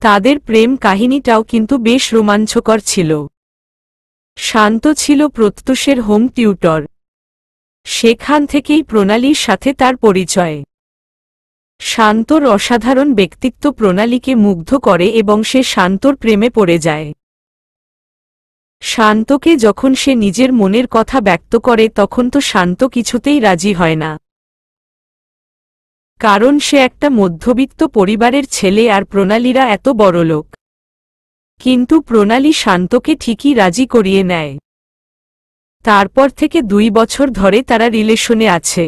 তাদের প্রেম কাহিনীটাও কিন্তু বেশ রোমাঞ্চকর ছিল। শান্ত ছিল প্রত্যুষের হোম টিউটর। সেখান থেকেই প্রণালীর সাথে তার পরিচয়। শান্তর অসাধারণ ব্যক্তিত্ব প্রণালীকে মুগ্ধ করে এবং সে শান্তর প্রেমে পড়ে যায়। শান্তকে যখন সে নিজের মনের কথা ব্যক্ত করে তখন তো শান্ত কিছুতেই রাজি হয় না। কারণ সে একটা মধ্যবিত্ত পরিবারের ছেলে আর প্রণালীরা এত বড়লোক। কিন্তু প্রণালী শান্তকে ঠিকই রাজি করিয়ে নেয়। তারপর থেকে 2 বছর ধরে তারা রিলেশনে আছে।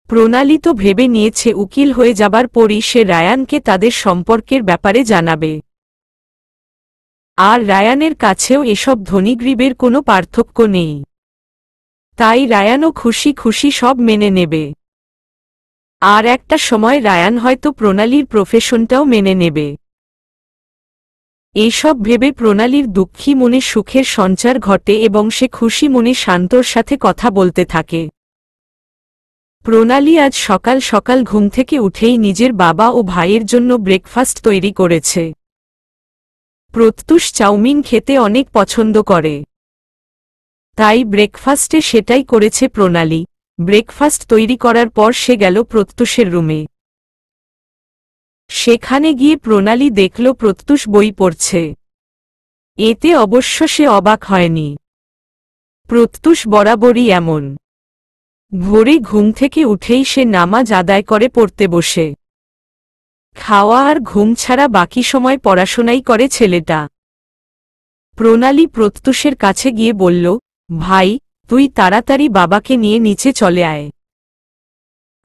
প্রণালী তো ভেবে নিয়েছে উকিল হয়ে যাবার পরই সে রায়ানকে তাদের সম্পর্কের ব্যাপারে জানাবে। আর রায়ানের কাছেও এসব ধনীগরিবের কোনো পার্থক্য নেই। তাই রায়ানও খুশি খুশি সব মেনে নেবে। আর একটা সময় রায়ান হয়তো প্রণালীর প্রফেশনটাও মেনে নেবে। এইসব ভেবে প্রণালীর দুঃখী মনে সুখের সঞ্চার ঘটে এবং সে খুশি মনে শান্তর সাথে কথা বলতে থাকে। প্রণালী আজ সকাল সকাল ঘুম থেকে উঠেই নিজের বাবা ও ভাইয়ের জন্য ব্রেকফাস্ট তৈরি করেছে। প্রত্যুষ চাউমিন খেতে অনেক পছন্দ করে। তাই ব্রেকফাস্টে সেটাই করেছে প্রণালী। ব্রেকফাস্ট তৈরি করার পর সে গেল প্রত্যুষের রুমে। সেখানে গিয়ে প্রণালী দেখল প্রত্যুষ বই পড়ছে। এতে অবশ্য সে অবাক হয়নি। প্রত্যুষ বরাবরই এমন। ভোরে ঘুম থেকে উঠেই সে নামাজ আদায় করে পড়তে বসে। খাওয়া আর ঘুম ছাড়া বাকি সময় পড়াশোনাই করে ছেলেটা। প্রণালী প্রত্যুষের কাছে গিয়ে বলল, ভাই, তুই তাড়াতাড়ি বাবাকে নিয়ে নিচে চলে আয়।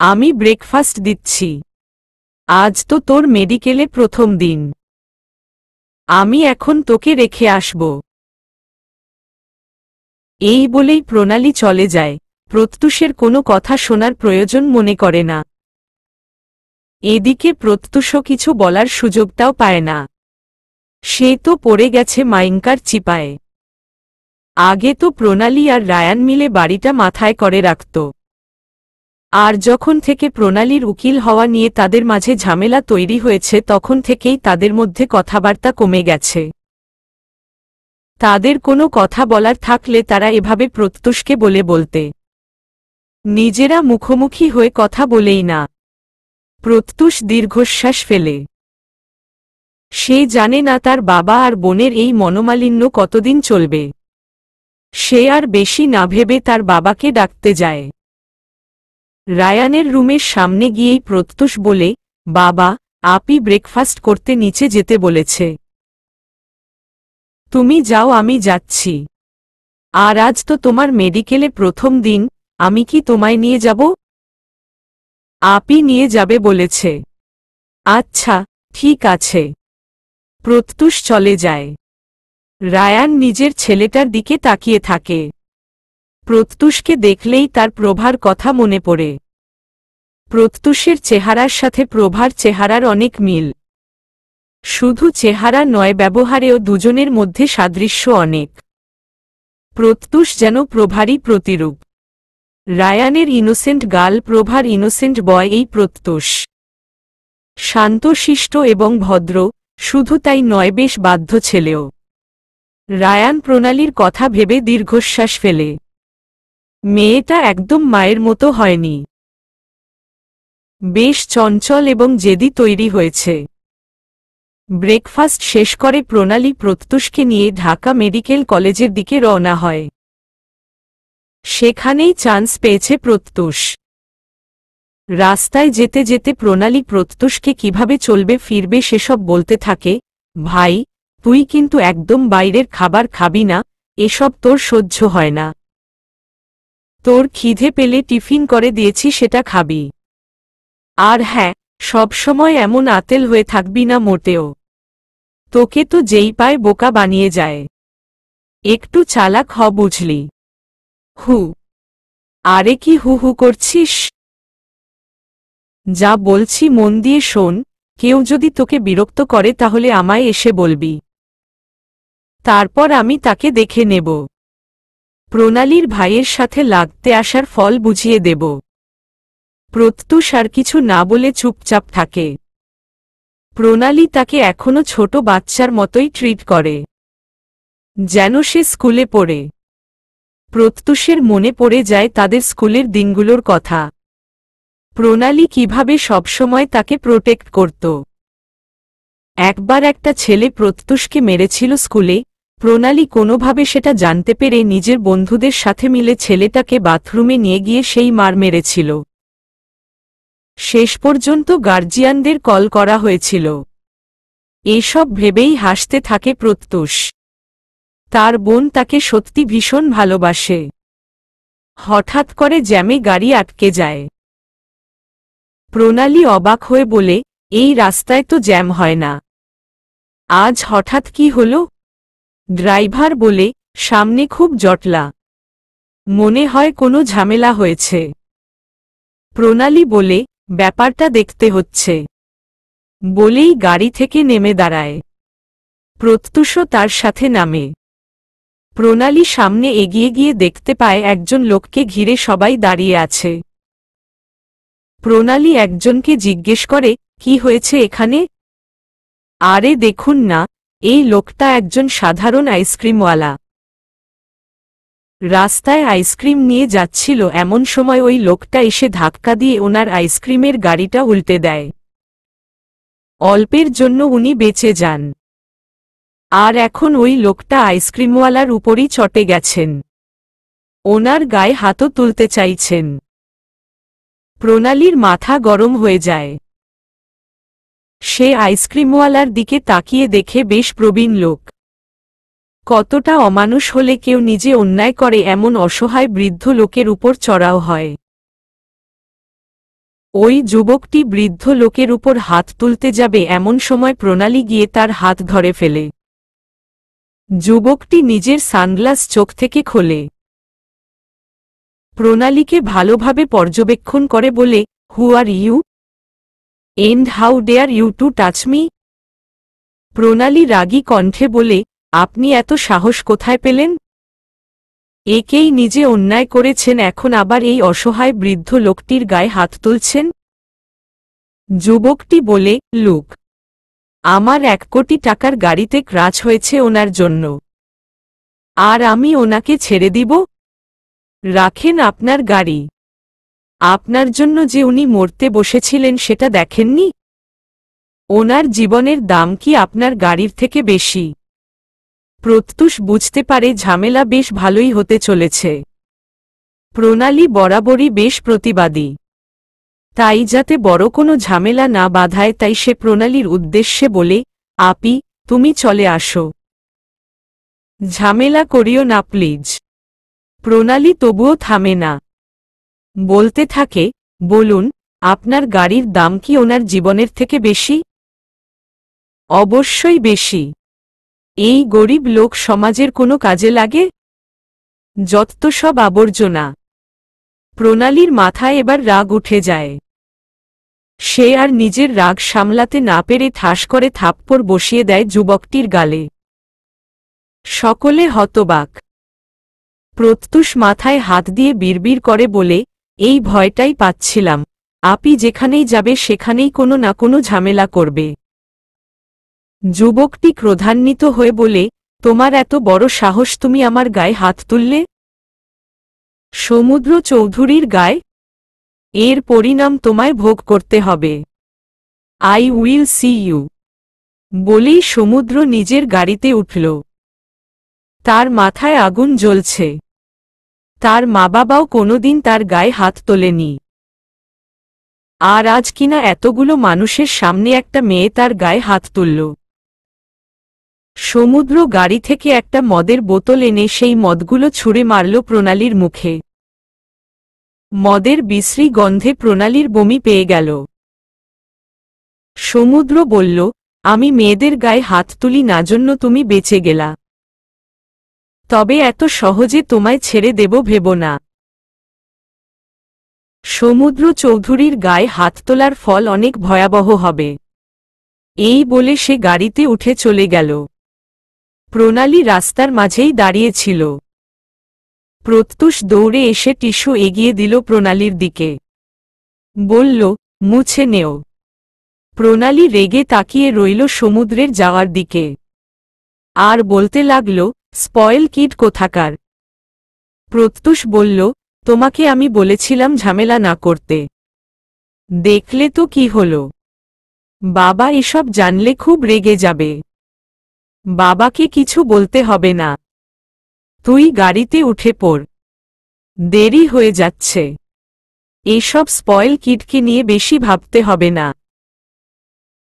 আমি ব্রেকফাস্ট দিচ্ছি। আজ তো তোর মেডিকেলে প্রথম দিন। আমি এখন তোকে রেখে আসব। এই বলেই প্রণালী চলে যায়। প্রত্যুষের কোনো কথা শোনার প্রয়োজন মনে করে না। এদিকে প্রত্যুষও কিছু বলার সুযোগটাও পায় না। সে তো পড়ে গেছে মাইঙ্কার চিপায়। আগে তো প্রণালী আর রায়ান মিলে বাড়িটা মাথায় করে রাখত। আর যখন থেকে প্রণালীর উকিল হওয়া নিয়ে তাদের মাঝে ঝামেলা তৈরি হয়েছে তখন থেকেই তাদের মধ্যে কথাবার্তা কমে গেছে। তাদের কোনো কথা বলার থাকলে তারা এভাবে প্রত্যুষকে বলতে। নিজেরা মুখোমুখি হয়ে কথা বলেই না। প্রত্যুষ দীর্ঘশ্বাস ফেলে। সে জানে না তার বাবা আর বোনের এই মনোমালিন্য কতদিন চলবে। সে আর বেশি না ভেবে তার বাবাকে ডাকতে যায়। রায়ানের রুমের সামনে গিয়েই প্রত্যুষ বলে, বাবা, আপি ব্রেকফাস্ট করতে নিচে যেতে বলেছে। তুমি যাও, আমি যাচ্ছি। আর আজ তো তোমার মেডিকেলে প্রথম দিন, আমি কি তোমায় নিয়ে যাব? আপি নিয়ে যাবে বলেছে। আচ্ছা, ঠিক আছে। প্রত্যুষ চলে যায়। রায়ান নিজের ছেলেটার দিকে তাকিয়ে থাকে। প্রত্যুষকে দেখলেই তার প্রভার কথা মনে পড়ে। প্রত্যুষের চেহারার সাথে প্রভার চেহারার অনেক মিল। শুধু চেহারা নয়, ব্যবহারেও দুজনের মধ্যে সাদৃশ্য অনেক। প্রত্যুষ যেন প্রভারই প্রতিরূপ। রায়ানের ইনোসেন্ট গার্ল, প্রভার ইনোসেন্ট বয় এই প্রত্যুষ। শান্তশিষ্ট এবং ভদ্র, শুধু তাই নয়, বেশ বাধ্য ছেলেও। রায়ান প্রণালীর কথা ভেবে দীর্ঘশ্বাস ফেলে। মেয়েটা একদম মায়ের মতো হয়নি। বেশ চঞ্চল এবং জেদি তৈরি হয়েছে। ব্রেকফাস্ট শেষ করে প্রণালী প্রত্যুষকে নিয়ে ঢাকা মেডিকেল কলেজের দিকে রওনা হয়। সেখানেই চান্স পেয়েছে প্রত্যুষ। রাস্তায় যেতে যেতে প্রণালী প্রত্যুষকে কিভাবে চলবে ফিরবে সেসব বলতে থাকে। ভাই, তুই কিন্তু একদম বাইরের খাবার খাবি না, এসব তোর সহ্য হয় না। তোর খিদে পেলে টিফিন করে দিয়েছি, সেটা খাবি। আর হ্যাঁ, সবসময় এমন আতেল হয়ে থাকবি না মোটেও। তোকে তো যেই পায় বোকা বানিয়ে যায়। একটু চালাক হ, বুঝলি? হু। আরে কি হু হু করছিস? যা বলছি মন দিয়ে শোন। কেউ যদি তোকে বিরক্ত করে তাহলে আমায় এসে বলবি। তারপর আমি তাকে দেখে নেব। প্রণালীর ভাইয়ের সাথে লাগতে আসার ফল বুঝিয়ে দেব। প্রত্যুষ আর কিছু না বলে চুপচাপ থাকে। প্রণালী তাকে এখনো ছোট বাচ্চার মতোই ট্রিট করে, যেন সে স্কুলে পড়ে। প্রত্যুষের মনে পড়ে যায় তাদের স্কুলের দিনগুলোর কথা। প্রণালী কিভাবে সবসময় তাকে প্রোটেক্ট করত। একবার একটা ছেলে প্রত্যুষকে মেরেছিল স্কুলে। প্রণালী কোনোভাবে সেটা জানতে পেরে নিজের বন্ধুদের সাথে মিলে ছেলেটাকে বাথরুমে নিয়ে গিয়ে সেই মার মেরেছিল। শেষ পর্যন্ত গার্জিয়ানদের কল করা হয়েছিল। এসব ভেবেই হাসতে থাকে প্রত্যুষ। তার বোন তাকে সত্যি ভীষণ ভালোবাসে। হঠাৎ করে জ্যামে গাড়ি আটকে যায়। প্রণালী অবাক হয়ে বলে, এই রাস্তায় তো জ্যাম হয় না। আজ হঠাৎ কি হলো? ড্রাইভার বলে, সামনে খুব জটলা। মনে হয় কোনো ঝামেলা হয়েছে। প্রণালী বলে, ব্যাপারটা দেখতে হচ্ছে। বলেই গাড়ি থেকে নেমে দাঁড়ায়। প্রত্যুষও তার সাথে নামে। প্রণালী সামনে এগিয়ে গিয়ে দেখতে পায় একজন লোককে ঘিরে সবাই দাঁড়িয়ে আছে। প্রণালী একজনকে জিজ্ঞেস করে, কি হয়েছে এখানে? আরে দেখুন না, এই লোকটা একজন সাধারণ আইসক্রিমওয়ালা। রাস্তায় আইসক্রিম নিয়ে যাচ্ছিল, এমন সময় ওই লোকটা এসে ধাক্কা দিয়ে ওনার আইসক্রিমের গাড়িটা উল্টে দেয়। অল্পের জন্য উনি বেঁচে যান। আর এখন ওই লোকটা আইসক্রিমওয়ালার উপরই চটে গেছেন। ওনার গায়ে হাতও তুলতে চাইছেন। প্রণালীর মাথা গরম হয়ে যায়। সে আইসক্রিমওয়ালার দিকে তাকিয়ে দেখে বেশ প্রবীণ লোক। কতটা অমানুষ হলে কেউ নিজে অন্যায় করে এমন অসহায় বৃদ্ধ লোকের উপর চড়াও হয়। ওই যুবকটি বৃদ্ধ লোকের উপর হাত তুলতে যাবে এমন সময় প্রণালী গিয়ে তার হাত ধরে ফেলে। যুবকটি নিজের সানগ্লাস চোখ থেকে খোলে। প্রণালীকে ভালোভাবে পর্যবেক্ষণ করে বলে, who are you? And how dare you to touch me? Pranali রাগী কণ্ঠে বলে, আপনি এত সাহস কোথায় পেলেন? একেই নিজে অন্যায় করেছেন, এখন আবার এই অসহায় বৃদ্ধ লোকটির গায়ে হাত তুলছেন? যুবকটি বলে, লুক, আমার 1 কোটি টাকার গাড়িতে ক্রাচ হয়েছে ওনার জন্য, আর আমি ওনাকে ছেড়ে দিব? রাখেন আপনার গাড়ি। আপনার জন্য যে উনি মরতে বসেছিলেন সেটা দেখেননি? ওনার জীবনের দাম কি আপনার গাড়ির থেকে বেশি? প্রত্যুষ বুঝতে পারে ঝামেলা বেশ ভালোই হতে চলেছে। প্রণালী বরাবরই বেশ প্রতিবাদী, তাই যাতে বড় কোনো ঝামেলা না বাধায় তাই সে প্রণালীর উদ্দেশ্যে বলে, আপি, তুমি চলে আসো, ঝামেলা করিও না প্লিজ। প্রণালী তবুও থামে না, বলতে থাকে, বলুন, আপনার গাড়ির দাম কি ওনার জীবনের থেকে বেশি? অবশ্যই বেশি। এই গরিব লোক সমাজের কোনো কাজে লাগে? যত সব আবর্জনা। প্রণালীর মাথায় এবার রাগ উঠে যায়। সে আর নিজের রাগ সামলাতে না পেরে ঠাস করে থাপ্পড় বসিয়ে দেয় যুবকটির গালে। সকলে হতবাক। প্রত্যুষ মাথায় হাত দিয়ে বিড়বিড় করে বলে, এই ভয়টাই পাচ্ছিলাম, আপি যেখানেই যাবে সেখানেই কোনো না কোনো ঝামেলা করবে। যুবকটি ক্রোধান্বিত হয়ে বলে, তোমার এত বড় সাহস, তুমি আমার গায়ে হাত তুললে? সমুদ্র চৌধুরীর গায়ে? এর পরিণাম তোমায় ভোগ করতে হবে। I will see you. বলেই সমুদ্র নিজের গাড়িতে উঠল। তার মাথায় আগুন জ্বলছে। তার মা বাবাও কোনোদিন তার গায়ে হাত তোলেনি, আর আজ কিনা এতগুলো মানুষের সামনে একটা মেয়ে তার গায়ে হাত তুলল। সমুদ্র গাড়ি থেকে একটা মদের বোতল এনে সেই মদগুলো ছুঁড়ে মারল প্রণালীর মুখে। মদের বিশ্রী গন্ধে প্রণালীর বমি পেয়ে গেল। সমুদ্র বলল, আমি মেয়েদের গায়ে হাত তুলি না জন্য তুমি বেঁচে গেলা, তবে এত সহজে তোমায় ছেড়ে দেব ভেবো না। সমুদ্র চৌধুরীর গায়ে হাত তোলার ফল অনেক ভয়াবহ হবে। এই বলে সে গাড়িতে উঠে চলে গেল। প্রণালী রাস্তার মাঝেই দাঁড়িয়েছিল। প্রত্যুষ দৌড়ে এসে টিস্যু এগিয়ে দিল প্রণালীর দিকে। বলল, মুছে নেও। প্রণালী রেগে তাকিয়ে রইল সমুদ্রের যাওয়ার দিকে, আর বলতে লাগল, স্পয়েল কিড কোথাকার। প্রত্যুষ বলল, তোমাকে আমি বলেছিলাম ঝামেলা না করতে, দেখলে তো কি হলো। বাবা এসব জানলে খুব রেগে যাবে। বাবাকে কিছু বলতে হবে না, তুই গাড়িতে উঠে পড়, দেরি হয়ে যাচ্ছে। এসব স্পয়েল কিডকে নিয়ে বেশি ভাবতে হবে না।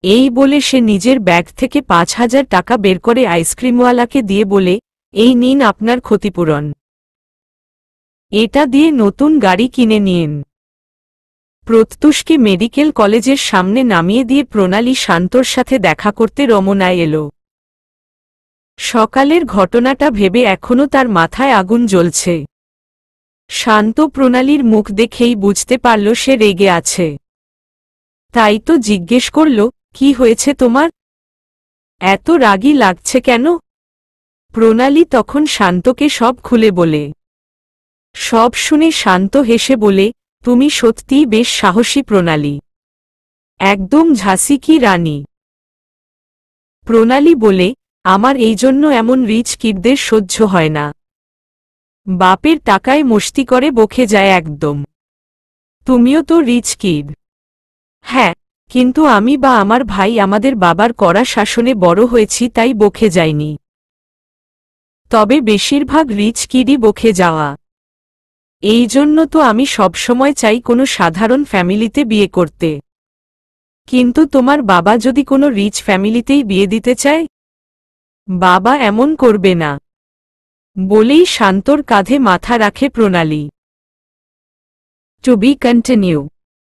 এই বলে সে নিজের ব্যাগ থেকে ৫,০০০ টাকা বের করে আইসক্রিমওয়ালাকে দিয়ে বলে, এই নিন আপনার ক্ষতিপূরণ, এটা দিয়ে নতুন গাড়ি কিনে নিন। প্রত্যুষকে মেডিকেল কলেজের সামনে নামিয়ে দিয়ে প্রণালী শান্তর সাথে দেখা করতে রমনায় এল। সকালের ঘটনাটা ভেবে এখনও তার মাথায় আগুন জ্বলছে। শান্ত প্রণালীর মুখ দেখেই বুঝতে পারল সে রেগে আছে। তাই তো জিজ্ঞেস করল, কি হয়েছে তোমার? এত রাগী লাগছে কেন? প্রণালী তখন শান্তকে সব খুলে বলে। সব শুনে শান্ত হেসে বলে, তুমি সত্যিই বেশ সাহসী প্রণালী, একদম ঝাঁসি কি রানী। প্রণালী বলে, আমার এই জন্য এমন রিচ কিডদের সহ্য হয় না। বাপের টাকায় মস্তি করে বকে যায় একদম। তুমিও তো রিচ কিড। হ্যাঁ, কিন্তু আমি বা আমার ভাই আমাদের বাবার কড়া শাসনে বড় হয়েছি তাই বকে যায়নি। তবে বেশিরভাগ রিচ কিডই বকে যাওয়া। এই জন্য তো আমি সবসময় চাই কোনো সাধারণ ফ্যামিলিতে বিয়ে করতে। কিন্তু তোমার বাবা যদি কোনো রিচ ফ্যামিলিতেই বিয়ে দিতে চায়? বাবা এমন করবে না, বলেই শান্তর কাঁধে মাথা রাখে প্রণালী। To be continue.